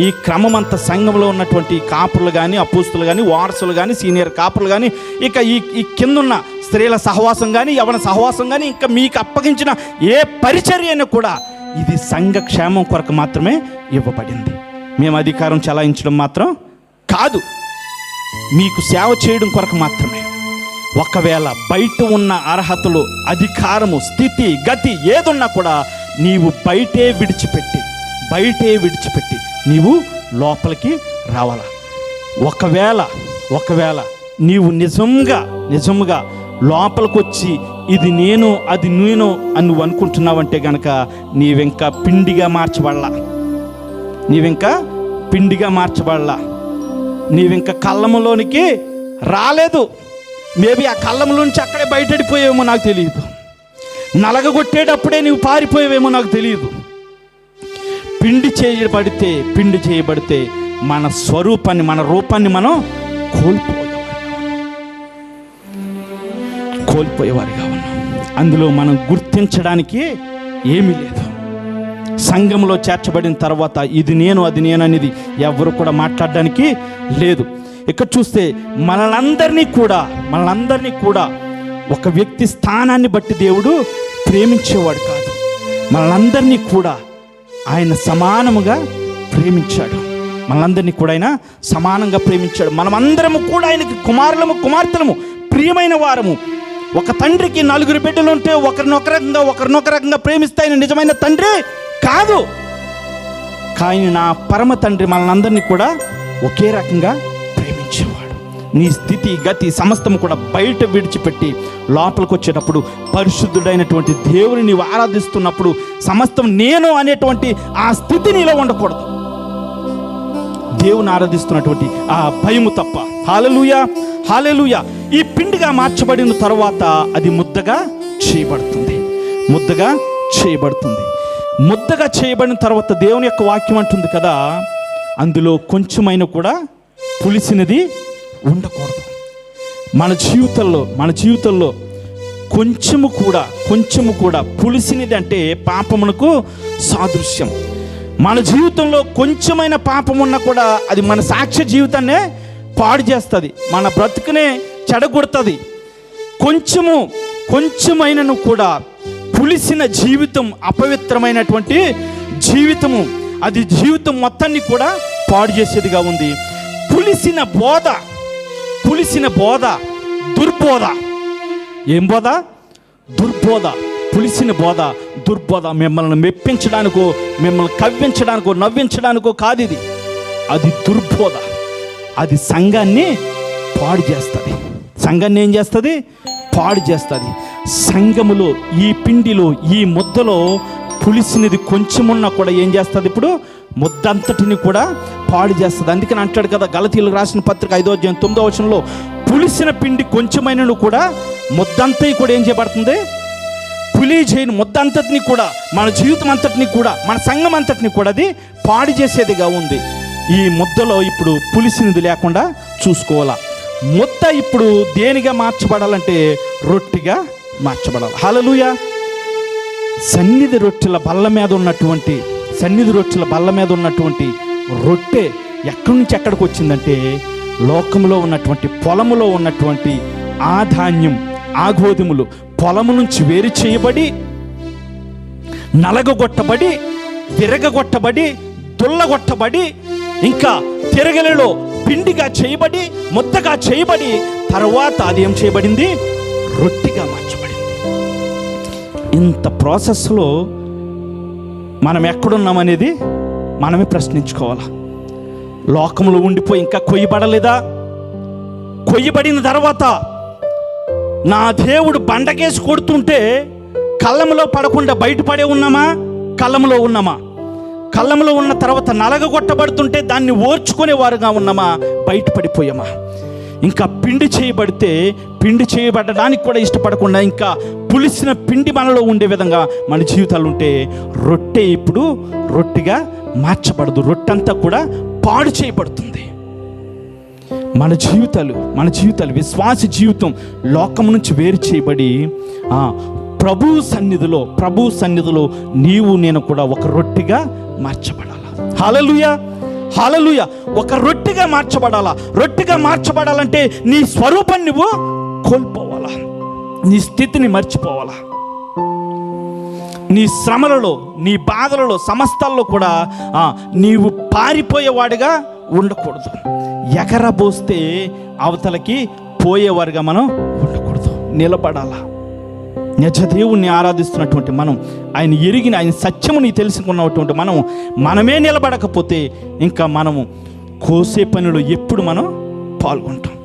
S1: ఈ క్రమం అంతా సంఘంలో ఉన్నటువంటి కాపురులు కానీ, అపోస్తులు కానీ, వారసులు కానీ, సీనియర్ కాపురులు కానీ, ఇక ఈ కిందున్న స్త్రీల సహవాసం కానీ, యవన సహవాసం కానీ, ఇంకా మీకు అప్పగించిన ఏ పరిచర్యను కూడా ఇది సంఘ క్షేమం కొరకు మాత్రమే ఇవ్వబడింది. మేము అధికారం చలాయించడం మాత్రం కాదు, మీకు సేవ చేయడం కొరకు మాత్రమే. ఒకవేళ బయట ఉన్న అర్హతలు, అధికారము, స్థితి, గతి ఏదున్నా కూడా నీవు బయటే విడిచిపెట్టి నీవు లోపలికి రావాలా. ఒకవేళ నీవు నిజంగా లోపలికి వచ్చి ఇది నేను, అది నేను అని నువ్వు అనుకుంటున్నావంటే గనక నీవింకా పిండిగా మార్చబడలా. నీవింకా కళ్ళములోనికి రాలేదు. మేబీ ఆ కళ్ళముల నుంచి అక్కడే బయటడిపోయేమో నాకు తెలియదు. నలగగొట్టేటప్పుడే నీవు పారిపోయేవేమో నాకు తెలియదు. పిండి చేయబడితే మన స్వరూపాన్ని, మన రూపాన్ని మనం కోల్పోయేవారిగా ఉన్నాం. అందులో మనం గుర్తించడానికి ఏమీ లేదు. సంఘంలో చేర్చబడిన తర్వాత ఇది నేను, అది నేను అనేది ఎవరు కూడా మాట్లాడడానికి లేదు. ఇక్కడ చూస్తే మనలందరినీ కూడా ఒక వ్యక్తి స్థానాన్ని బట్టి దేవుడు ప్రేమించేవాడు కాదు. మనలందరినీ కూడా ఆయన సమానముగా ప్రేమించాడు. మనమందరము కూడా ఆయనకి కుమారులము, కుమార్తెలము, ప్రియమైన వారము. ఒక తండ్రికి 4 బిడ్డలు ఉంటే ఒకరినొక రకంగా ప్రేమిస్తే ఆయన నిజమైన తండ్రి కాదు. కానీ నా పరమ తండ్రి మనందరినీ కూడా ఒకే రకంగా ప్రేమించేవాడు. నీ స్థితి గతి సమస్తము కూడా బయట విడిచిపెట్టి లోపలికి వచ్చేటప్పుడు పరిశుద్ధుడైనటువంటి దేవుని నీవు ఆరాధిస్తున్నప్పుడు సమస్తం నేను అనేటువంటి ఆ స్థితి నీలో ఉండకూడదు. దేవుని ఆరాధిస్తున్నటువంటి ఆ భయము తప్ప. హల్లెలూయా, హల్లెలూయా. ఈ పిండిగా మార్చబడిన తర్వాత అది ముద్దగా చేయబడుతుంది. ముద్దగా చేయబడుతుంది. ముద్దగా చేయబడిన తర్వాత దేవుని యొక్క వాక్యం అంటుంది కదా, అందులో కొంచెమైనా కూడా పులిసినది ఉండకూడదు. మన జీవితంలో కొంచెము కూడా పులిసినది అంటే పాపమునకు సాదృశ్యం. మన జీవితంలో కొంచెమైన పాపం ఉన్నా కూడా అది మన సాక్ష్య జీవితాన్నే పాడు చేస్తుంది, మన బ్రతుకునే చెడగొడుతుంది. కొంచెమైనను కూడా పులిసిన జీవితం అపవిత్రమైనటువంటి జీవితము, అది జీవితం మొత్తాన్ని కూడా పాడు చేసేదిగా ఉంది. పులిసిన బోధ దుర్బోధ. ఏం బోధ? దుర్బోధ. పులిసిన బోధ దుర్బోధ. మిమ్మల్ని మెప్పించడానికో, మిమ్మల్ని కవ్వించడానికో, నవ్వించడానికో కాదు ఇది. అది దుర్బోధ. అది సంఘాన్ని పాడు చేస్తుంది. సంఘాన్ని ఏం చేస్తుంది? పాడు చేస్తుంది. సంఘములో ఈ పిండిలో ఈ ముద్దలో పులిసినది కొంచెమున్నా కూడా ఏం చేస్తుంది? ఇప్పుడు ముద్దంతటిని కూడా పాడు చేస్తుంది. అందుకని అంటాడు కదా గలతీయులకు రాసిన పత్రిక 5వ అధ్యాయం 9వ వచనంలో, పులిసిన పిండి కొంచెమైనను కూడా ముద్దంతా కూడా ఏం చేయబడుతుంది? పులి చేయని ముద్దంతటిని కూడా, మన జీవితం అంతటిని కూడా, మన సంఘం అంతటిని కూడా అది పాడు చేసేదిగా ఉంది. ఈ ముద్దలో ఇప్పుడు పులిసినది లేకుండా చూసుకోవాలా. ముద్ద ఇప్పుడు దేనిగా మార్చబడాలంటే రొట్టిగా మార్చబడాలి. హల్లెలూయా. సన్నిధి రొట్టెల బల్ల మీద ఉన్నటువంటి రొట్టె ఎక్కడి నుంచి ఎక్కడికి వచ్చిందంటే, లోకంలో ఉన్నటువంటి పొలములో ఉన్నటువంటి ఆ ధాన్యం, ఆ గోధుమలు పొలము నుంచి వేరు చేయబడి, నలగగొట్టబడి, విరగగొట్టబడి, దుల్లగొట్టబడి, ఇంకా తిరగలిలో పిండిగా చేయబడి, ముద్దగా చేయబడి, తర్వాత అది ఏం చేయబడింది? రొట్టిగా మార్చబడింది. ఇంత ప్రాసెస్లో మనం ఎక్కడున్నామనేది మనమే ప్రశ్నించుకోవాలి. లోకంలో ఉండిపోయి ఇంకా కొయ్యబడలేదా? కొయ్యబడిన తర్వాత నా దేవుడు బండకేసి కొడుతుంటే కళ్ళములో పడకుండా బయటపడే ఉన్నామా? కళ్ళములో ఉన్నామా? కళ్ళములో ఉన్న తర్వాత నలగగొట్టబడుతుంటే దాన్ని ఓర్చుకునేవారుగా ఉన్నామా? బయటపడిపోయామా? ఇంకా పిండి చేయబడడానికి కూడా ఇష్టపడకుండా ఇంకా పులిసిన పిండి మనలో ఉండే విధంగా మన జీవితాలు ఉంటే రొట్టె ఇప్పుడు రొట్టిగా మార్చబడదు. రొట్టెంతా కూడా పాడు చేయబడుతుంది. మన జీవితాలు విశ్వాస జీవితం లోకం నుంచి వేరు చేయబడి ప్రభు సన్నిధిలో నీవు నేను కూడా ఒక రొట్టిగా మార్చబడాలా. హల్లెలూయా, హల్లెలూయా. ఒక రొట్టిగా మార్చబడాలా. రొట్టిగా మార్చబడాలంటే నీ స్వరూపాన్ని నువ్వు కోల్పోవాలా, నీ స్థితిని మర్చిపోవాలా. నీ శ్రమలలో, నీ బాధలలో, సమస్తాల్లో కూడా నీవు పారిపోయేవాడిగా ఉండకూడదు. ఎగరబోస్తే అవతలకి పోయేవారుగా మనం ఉండకూడదు. నిలబడాలా. నిజ దేవుణ్ణి ఆరాధిస్తున్నటువంటి మనం, ఆయన ఎరిగిన, ఆయన సత్యముని తెలుసుకున్నటువంటి మనమే నిలబడకపోతే ఇంకా మనము కోసే పనిలో ఎప్పుడు మనం పాల్గొంటాం?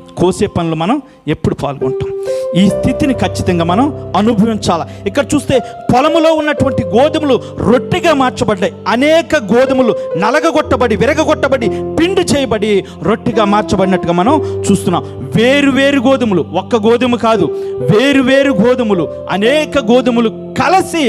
S1: ఈ స్థితిని ఖచ్చితంగా మనం అనుభవించాలి. ఇక్కడ చూస్తే పొలములో ఉన్నటువంటి గోధుమలు రొట్టెగా మార్చబడ్డాయి. అనేక గోధుమలు నలగగొట్టబడి, విరగగొట్టబడి, పిండి చేయబడి రొట్టెగా మార్చబడినట్టుగా మనం చూస్తున్నాం. వేరు గోధుమలు, ఒక్క గోధుమ కాదు, వేరు గోధుమలు, అనేక గోధుమలు కలిసి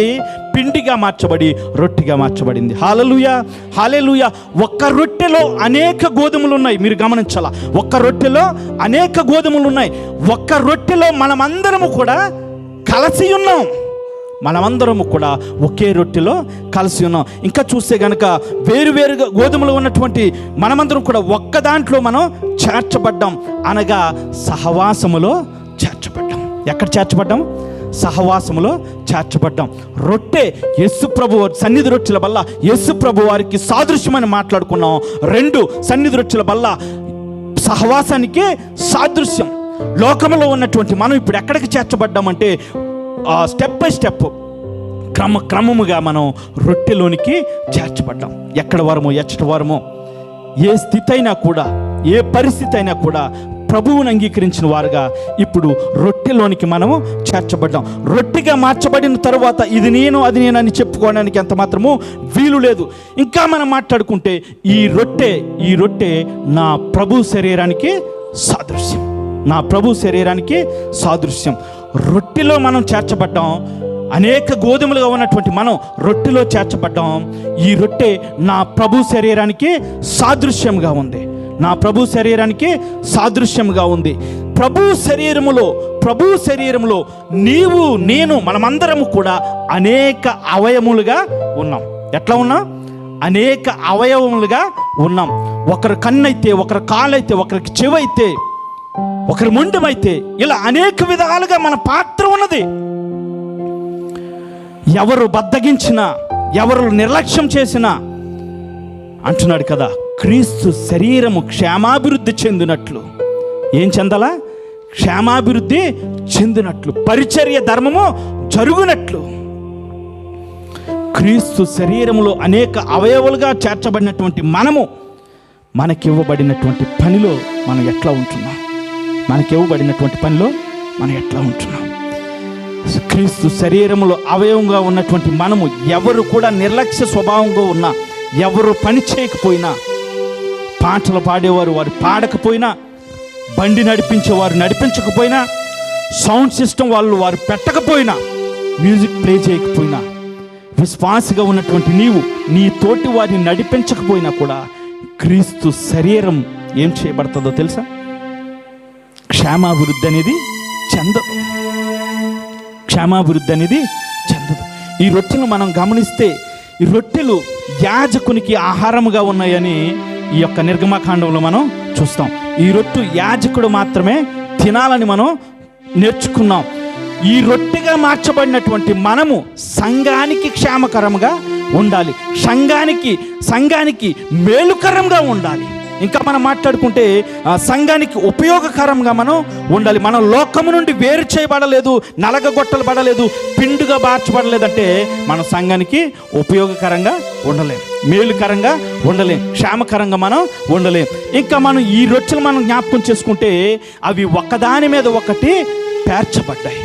S1: పిండిగా మార్చబడి రొట్టెగా మార్చబడింది. హల్లెలూయా, హల్లెలూయా. ఒక్క రొట్టెలో అనేక గోధుమలు ఉన్నాయి. మీరు గమనించాలా, ఒక్క రొట్టెలో అనేక గోధుమలు ఉన్నాయి. ఒక్క రొట్టెలో మనమందరము కూడా కలిసి ఉన్నాం. మనమందరము కూడా ఒకే రొట్టెలో కలిసి ఉన్నాం. ఇంకా చూస్తే కనుక వేరుగా గోధుమలు ఉన్నటువంటి మనమందరం కూడా ఒక్క దాంట్లో మనం చేర్చబడ్డాం, అనగా సహవాసములో చేర్చబడ్డాం. ఎక్కడ చేర్చబడ్డాం? సహవాసములో చేర్చబడ్డాం. రొట్టె యేసు ప్రభు సన్నిధి రొట్టెల వల్ల యేసు ప్రభు వారికి సాదృశ్యమని మాట్లాడుకున్నాం. 2 సన్నిధి రొట్టెల వల్ల సహవాసానికి సాదృశ్యం. లోకంలో ఉన్నటువంటి మనం ఇప్పుడు ఎక్కడికి చేర్చబడ్డామంటే స్టెప్ బై స్టెప్ క్రమముగా మనం రొట్టెలోనికి చేర్చబడ్డాం. ఎక్కడ వారమో ఎచ్చటి వారమో, ఏ స్థితి అయినా కూడా, ఏ పరిస్థితి అయినా కూడా ప్రభువుని అంగీకరించిన వారుగా ఇప్పుడు రొట్టెలోనికి మనము చేర్చబడ్డాం. రొట్టెగా మార్చబడిన తరువాత ఇది నేను అది నేను అని చెప్పుకోవడానికి ఎంత మాత్రము వీలు లేదు. ఇంకా మనం మాట్లాడుకుంటే ఈ రొట్టె నా ప్రభు శరీరానికి సాదృశ్యం, నా ప్రభు శరీరానికి సాదృశ్యం. రొట్టెలో మనం చేర్చబడ్డాం. అనేక గోధుమలుగా ఉన్నటువంటి మనం రొట్టెలో చేర్చబడ్డాం. ఈ రొట్టె నా ప్రభు శరీరానికి సాదృశ్యంగా ఉంది, నా ప్రభు శరీరానికి సాదృశ్యంగా ఉంది. ప్రభు శరీరములో నీవు నేను మనమందరము కూడా అనేక అవయములుగా ఉన్నాం. ఎట్లా ఉన్నాం? అనేక అవయవములుగా ఉన్నాం. ఒకరి కన్నైతే, ఒకరి కాలైతే, ఒకరికి చెవైతే, ఒకరి మొండమైతే, ఇలా అనేక విధాలుగా మన పాత్ర ఉన్నది. ఎవరు బద్దగించినా, ఎవరు నిర్లక్ష్యం చేసినా అంటున్నాడు కదా, క్రీస్తు శరీరము క్షేమాభివృద్ధి చెందినట్లు. ఏం చెందాలా? క్షేమాభివృద్ధి చెందినట్లు, పరిచర్య ధర్మము జరుగునట్లు. క్రీస్తు శరీరములో అనేక అవయవాలుగా చేర్చబడినటువంటి మనము మనకివ్వబడినటువంటి పనిలో మనం ఎట్లా ఉంటున్నాం? మనకివ్వబడినటువంటి పనిలో మనం ఎట్లా ఉంటున్నాం? క్రీస్తు శరీరములో అవయవంగా ఉన్నటువంటి మనము ఎవరు కూడా నిర్లక్ష్య స్వభావంగా ఉన్నా, ఎవరు పని చేయకపోయినా, పాటలు పాడేవారు వారు పాడకపోయినా, బండి నడిపించేవారు నడిపించకపోయినా, సౌండ్ సిస్టమ్ వారు పెట్టకపోయినా, మ్యూజిక్ ప్లే చేయకపోయినా, విశ్వాసిగా ఉన్నటువంటి నీవు నీ తోటి వారిని నడిపించకపోయినా కూడా క్రీస్తు శరీరం ఏం చేయబడుతుందో తెలుసా? క్షేమాభివృద్ధి అనేది చెందదు. క్షేమాభివృద్ధి అనేది చెందదు. ఈ రొట్టెలు మనం గమనిస్తే, ఈ రొట్టెలు యాజకునికి ఆహారముగా ఉన్నాయని ఈ యొక్క నిర్గమకాండంలో మనం చూస్తాం. ఈ రొట్టె యాజకుడు మాత్రమే తినాలని మనం నేర్చుకున్నాం. ఈ రొట్టెగా మార్చబడినటువంటి మనము సంఘానికి క్షేమకరంగా ఉండాలి, సంఘానికి మేలుకరంగా ఉండాలి. ఇంకా మనం మాట్లాడుకుంటే సంఘానికి ఉపయోగకరంగా మనం ఉండాలి. మనం లోకము నుండి వేరు చేయబడలేదు, నలగగొట్టబడలేదు, పిండుగా మార్చబడలేదంటే మనం సంఘానికి ఉపయోగకరంగా ఉండలేం, మేలుకరంగా ఉండలేం, క్షేమకరంగా మనం ఉండలేం. ఇంకా మనం ఈ రొట్టెలు మనం జ్ఞాపకం చేసుకుంటే అవి ఒకదాని మీద ఒకటి పేర్చబడ్డాయి.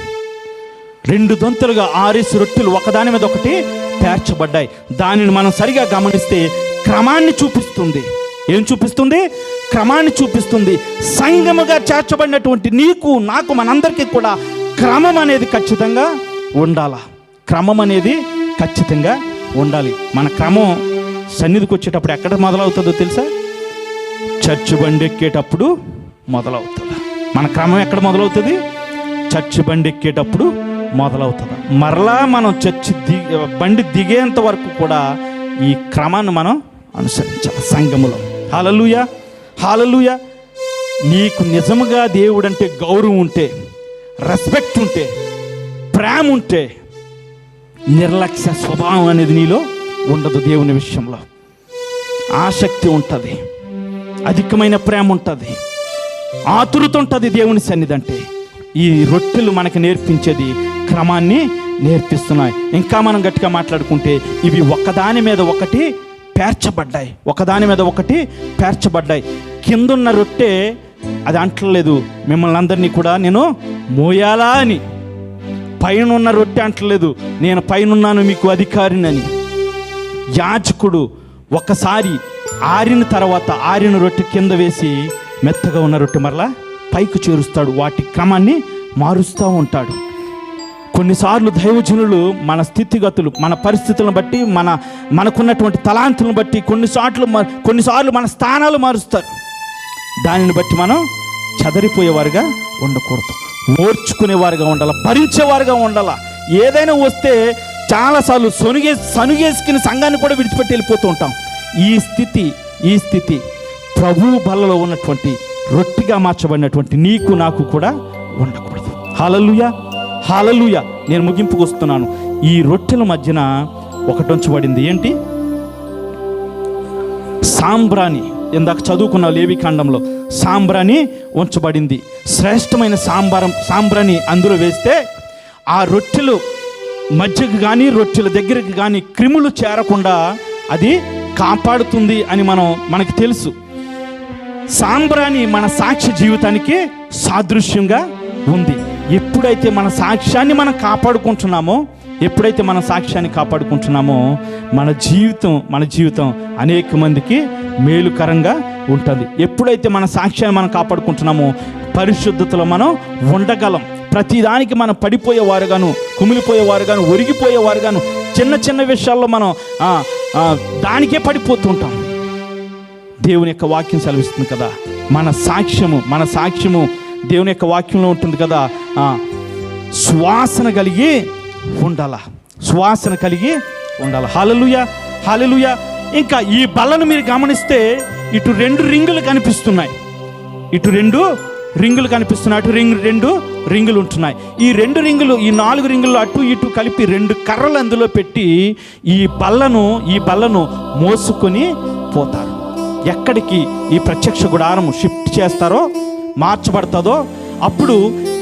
S1: 2 దొంతులుగా 6 రొట్టెలు ఒకదాని మీద ఒకటి పేర్చబడ్డాయి. దానిని మనం సరిగా గమనిస్తే క్రమాన్ని చూపిస్తుంది. ఏం చూపిస్తుంది? క్రమాన్ని చూపిస్తుంది. సంఘముగా చేర్చబడినటువంటి నీకు నాకు మనందరికీ కూడా క్రమం అనేది ఖచ్చితంగా ఉండాలా. క్రమం అనేది ఖచ్చితంగా ఉండాలి. మన క్రమం సన్నిధికి వచ్చేటప్పుడు ఎక్కడ మొదలవుతుందో తెలుసా? చర్చి బండి ఎక్కేటప్పుడు మొదలవుతుంది. మన క్రమం ఎక్కడ మొదలవుతుంది? చర్చి బండి ఎక్కేటప్పుడు మొదలవుతుంది. మరలా మనం బండి దిగేంత వరకు కూడా ఈ క్రమాన్ని మనం అనుసరించాలి సంఘములో. హల్లెలూయా, హల్లెలూయా. నీకు నిజముగా దేవుడంటే గౌరవం ఉంటే, రెస్పెక్ట్ ఉంటే, ప్రేమ ఉంటే, నిర్లక్ష్య స్వభావం అనేది నీలో ఉండదు. దేవుని విషయంలో ఆసక్తి ఉంటుంది, అధికమైన ప్రేమ ఉంటుంది, ఆతురత ఉంటుంది. దేవుని సన్నిధి అంటే ఈ రొట్టెలు మనకి నేర్పించేది క్రమాన్ని నేర్పిస్తున్నాయి. ఇంకా మనం గట్టిగా మాట్లాడుకుంటే ఇవి ఒకదాని మీద ఒకటి పేర్చబడ్డాయి, ఒకదాని మీద ఒకటి పేర్చబడ్డాయి. కిందున్న రొట్టె అది అంటలేదు మిమ్మల్ని అందరినీ కూడా నేను మోయాలా అని. పైన ఉన్న రొట్టె అంటలేదు నేను పైనున్నాను మీకు అధికారినని. యాజకుడు ఒకసారి ఆరిన తర్వాత ఆరిన రొట్టె కింద వేసి మెత్తగా ఉన్న రొట్టె మరలా పైకి చేరుస్తాడు. వాటి క్రమాన్ని మారుస్తూ ఉంటాడు. కొన్నిసార్లు దైవజనులు మన స్థితిగతులు, మన పరిస్థితులను బట్టి, మనకున్నటువంటి తలాంతులను బట్టి కొన్నిసార్లు మన స్థానాలు మారుస్తారు. దానిని బట్టి మనం చెదరిపోయేవారుగా ఉండకూడదు, ఓర్చుకునేవారుగా ఉండాలి, భరించేవారుగా ఉండాలి. ఏదైనా వస్తే చాలాసార్లు సనుగేసుకుని సంఘాన్ని కూడా విడిచిపెట్టి వెళ్ళిపోతూ ఉంటాం. ఈ స్థితి ప్రభు బలలో ఉన్నటువంటి రొట్టెగా మార్చబడినటువంటి నీకు నాకు కూడా ఉండకూడదు. హల్లెలూయా, హల్లెలూయా. నేను ముగింపుకు వస్తున్నాను. ఈ రొట్టెల మధ్యన ఒకటి ఉంచబడింది. ఏంటి? సాంబ్రాణి. ఇందాక చదువుకున్న లేవికాండంలో సాంబ్రాణి ఉంచబడింది. శ్రేష్టమైన సాంబ్రాణి అందులో వేస్తే ఆ రొట్టెలు మధ్యకు కానీ రొట్టెల దగ్గరికి కానీ క్రిములు చేరకుండా అది కాపాడుతుంది అని మనకి తెలుసు. సాంబ్రాణి మన సాక్ష్య జీవితానికి సాదృశ్యంగా ఉంది. ఎప్పుడైతే మన సాక్ష్యాన్ని మనం కాపాడుకుంటున్నామో మన జీవితం అనేక మందికి మేలుకరంగా ఉంటుంది. ఎప్పుడైతే మన సాక్ష్యాన్ని మనం కాపాడుకుంటున్నామో పరిశుద్ధతలో మనం ఉండగలం. ప్రతిదానికి మనం పడిపోయేవారుగాను, కుమిలిపోయేవారుగాను, ఒరిగిపోయేవారుగాను, చిన్న చిన్న విషయాల్లో మనం దానికే పడిపోతుంటాం. దేవుని యొక్క వాక్యం సెలవిస్తుంది కదా, మన సాక్ష్యము దేవుని యొక్క వాక్యంలో ఉంటుంది కదా, సువాసన కలిగి ఉండాల. హల్లెలూయా. ఇంకా ఈ బల్లను మీరు గమనిస్తే ఇటు 2 రింగులు కనిపిస్తున్నాయి, అటు 2 రింగులు ఉంటున్నాయి. ఈ 2 రింగులు, ఈ 4 రింగులు అటు ఇటు కలిపి 2 కర్రలు అందులో పెట్టి ఈ బల్లను మోసుకొని పోతారు. ఎక్కడికి ఈ ప్రత్యక్ష గుడారం షిఫ్ట్ చేస్తారో, మార్చబడతాదో అప్పుడు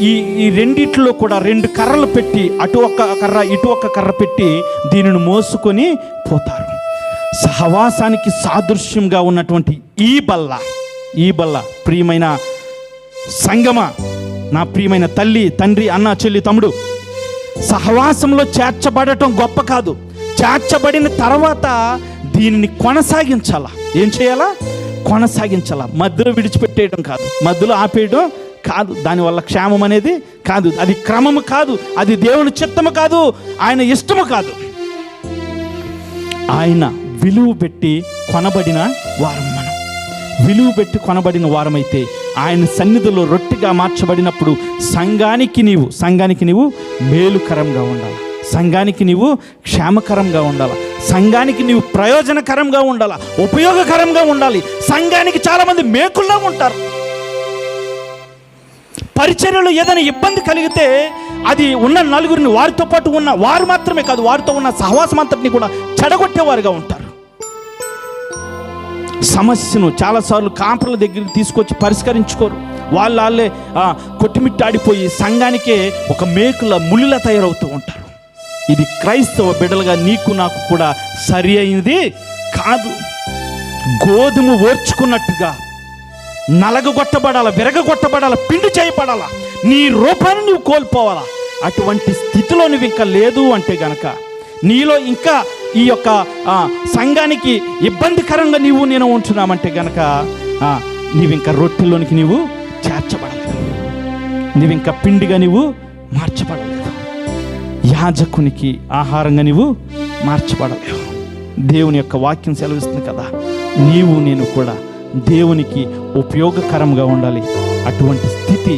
S1: ఈ రెండిట్లో కూడా 2 కర్రలు పెట్టి, అటు ఒక కర్ర ఇటు ఒక కర్ర పెట్టి దీనిని మోసుకొని పోతారు. సహవాసానికి సాదృశ్యంగా ఉన్నటువంటి ఈ బల్ల ప్రియమైన సంగమ, నా ప్రియమైన తల్లి, తండ్రి, అన్న, చెల్లి, తమ్ముడు, సహవాసంలో చేర్చబడటం గొప్ప కాదు. చేర్చబడిన తర్వాత దీనిని కొనసాగించాలా. ఏం చేయాలా? కొనసాగించాలా. మధ్యలో విడిచిపెట్టేయడం కాదు, మధ్యలో ఆపేయడం కాదు. దానివల్ల క్షేమం అనేది కాదు. అది క్రమము కాదు, అది దేవుని చిత్తము కాదు, ఆయన ఇష్టము కాదు. ఆయన విలువ పెట్టి కొనబడిన వారం. మనం విలువ పెట్టి కొనబడిన వారమైతే ఆయన సన్నిధిలో రొట్టెగా మార్చబడినప్పుడు సంఘానికి నీవు మేలుకరంగా ఉండాలి, సంఘానికి నీవు క్షేమకరంగా ఉండాలి, సంఘానికి నీవు ప్రయోజనకరంగా ఉండాలి, ఉపయోగకరంగా ఉండాలి. సంఘానికి చాలామంది మేకుల్లా ఉంటారు. పరిచర్యలో ఏదైనా ఇబ్బంది కలిగితే అది ఉన్న నలుగురిని, వారితో పాటు ఉన్న వారు మాత్రమే కాదు, వారితో ఉన్న సహవాసం అంతటిని కూడా చెడగొట్టేవారుగా ఉంటారు. సమస్యను చాలాసార్లు కాంపర్ల దగ్గరికి తీసుకొచ్చి పరిష్కరించుకోరు. వాళ్ళే కొట్టిమిట్టాడిపోయి సంఘానికే ఒక మేకుల ముళ్ళులా తయారవుతూ ఉంటారు. ఇది క్రైస్తవ బిడ్డలుగా నీకు నాకు కూడా సరి అయినది కాదు. గోధుమ ఓర్చుకున్నట్టుగా నలగగొట్టబడాలా, విరగగొట్టబడాలా, పిండి చేయబడాలా, నీ రూపాన్ని నువ్వు కోల్పోవాలా. అటువంటి స్థితిలో నువ్వు ఇంకా లేదు అంటే గనక, నీలో ఇంకా ఈ యొక్క సంఘానికి ఇబ్బందికరంగా నేను ఉంటున్నామంటే గనక నీవు ఇంకా రొట్టెల్లోనికి నీవు చేర్చబడలేదు, నీవు ఇంకా పిండిగా నీవు మార్చబడలేదు, యాజకునికి ఆహారంగా నీవు మార్చబడలేవు. దేవుని యొక్క వాక్యం సెలవిస్తుంది కదా, నీవు నేను కూడా దేవునికి ఉపయోగకరంగా ఉండాలి. అటువంటి స్థితి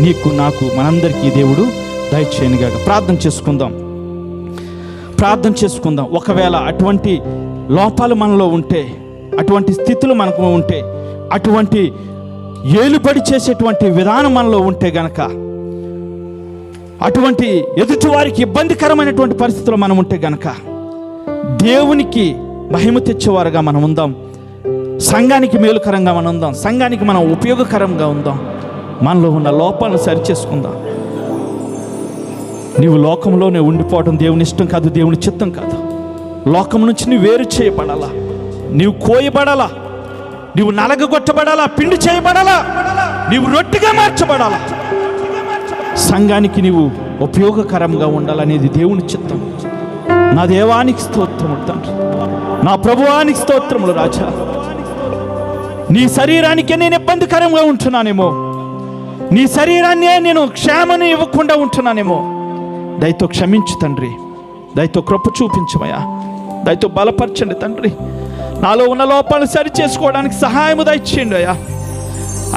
S1: నీకు నాకు మనందరికీ దేవుడు దయచేయనుగాక. ప్రార్థన చేసుకుందాం. ఒకవేళ అటువంటి లోపాలు మనలో ఉంటే, అటువంటి స్థితులు మనకు ఉంటే, అటువంటి ఏలుబడి చేసేటువంటి విధానం మనలో ఉంటే గనక, అటువంటి ఎదుటివారికి ఇబ్బందికరమైనటువంటి పరిస్థితులు మనం ఉంటే గనక, దేవునికి మహిమ తెచ్చేవారుగా మనం ఉందాం, సంఘానికి మేలుకరంగా మనం ఉందాం, సంఘానికి మనం ఉపయోగకరంగా ఉందాం. మనలో ఉన్న లోపాలను సరిచేసుకుందాం. నీవు లోకంలోనే ఉండిపోవడం దేవుని ఇష్టం కాదు, దేవుని చిత్తం కాదు. లోకం నుంచి నీవు వేరు చేయబడాలా, నీవు కోయబడాలా, నీవు నలగగొట్టబడాలా, పిండి చేయబడాలా, నీవు రొట్టెగా మార్చబడాలా. సంఘానికి నీవు ఉపయోగకరంగా ఉండాలనేది దేవుని చిత్తం. నా దేవానికి స్తోత్రములు తండ్రి, నా ప్రభువానికి స్తోత్రములు రాజా. నీ శరీరానికే నేను ఇబ్బందికరంగా ఉంటున్నానేమో, నీ శరీరాన్నే నేను క్షేమను ఇవ్వకుండా ఉంటున్నానేమో. దయతో క్షమించు తండ్రి, దయతో కృప చూపించమయ్యా, దయతో బలపరచండి తండ్రి. నాలో ఉన్న లోపాలను సరి చేసుకోవడానికి సహాయము దయచేయండి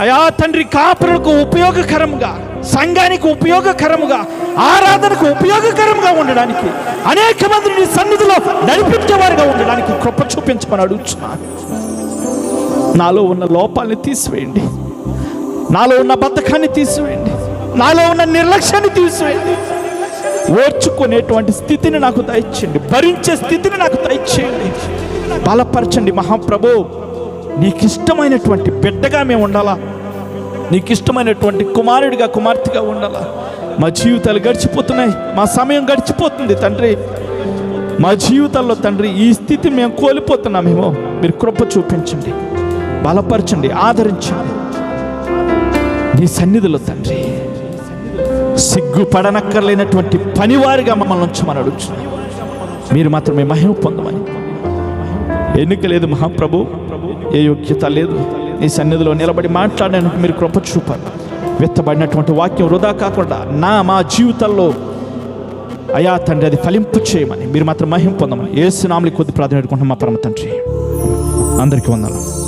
S1: అయా తండ్రి. కాపురులకు ఉపయోగకరంగా, సంఘానికి ఉపయోగకరముగా, ఆరాధనకు ఉపయోగకరంగా ఉండడానికి, అనేక మందిని సన్నిధిలో నడిపించేవారుగా ఉండడానికి కృప చూపించమని అడుగుతున్నాను. నాలో ఉన్న లోపాలని తీసివేయండి, నాలో ఉన్న బద్ధకాన్ని తీసివేయండి, నాలో ఉన్న నిర్లక్ష్యాన్ని తీసివేయండి. ఓర్చుకునేటువంటి స్థితిని నాకు దయచేయండి, భరించే స్థితిని నాకు దయచేయండి, బలపరచండి మహాప్రభు. నీకు ఇష్టమైనటువంటి బిడ్డగా మేము ఉండాలా, నీకు ఇష్టమైనటువంటి కుమారుడిగా కుమార్తెగా ఉండాలా. మా జీవితాలు గడిచిపోతున్నాయి, మా సమయం గడిచిపోతుంది తండ్రి. మా జీవితాల్లో తండ్రి ఈ స్థితి మేము కోల్పోతున్నామేమో. మీరు కృప చూపించండి, బలపరచండి, ఆదరించండి. నీ సన్నిధిలో తండ్రి సిగ్గుపడనక్కర్లేనటువంటి పనివారిగా మమ్మల్ని ఉంచమని అడుగుతున్నాం. మీరు మాత్రమే మహిమ పొందమని. ఎన్నిక లేదు మహాప్రభు, ఏ యోగ్యత లేదు. నీ సన్నిధిలో నిలబడి మాట్లాడడానికి మీరు కృప చూపాలి. వెత్తబడినటువంటి వాక్యం వృధా కాకుండా మా జీవితాల్లో అయా తండ్రి అది ఫలింపు చేయమని మీరు మాత్రం మహిమ పొందమని యేసు నామములో కొద్ది ప్రార్థన పెట్టుకుంటున్నాం మా పరమ తండ్రి. అందరికీ వందనాలు.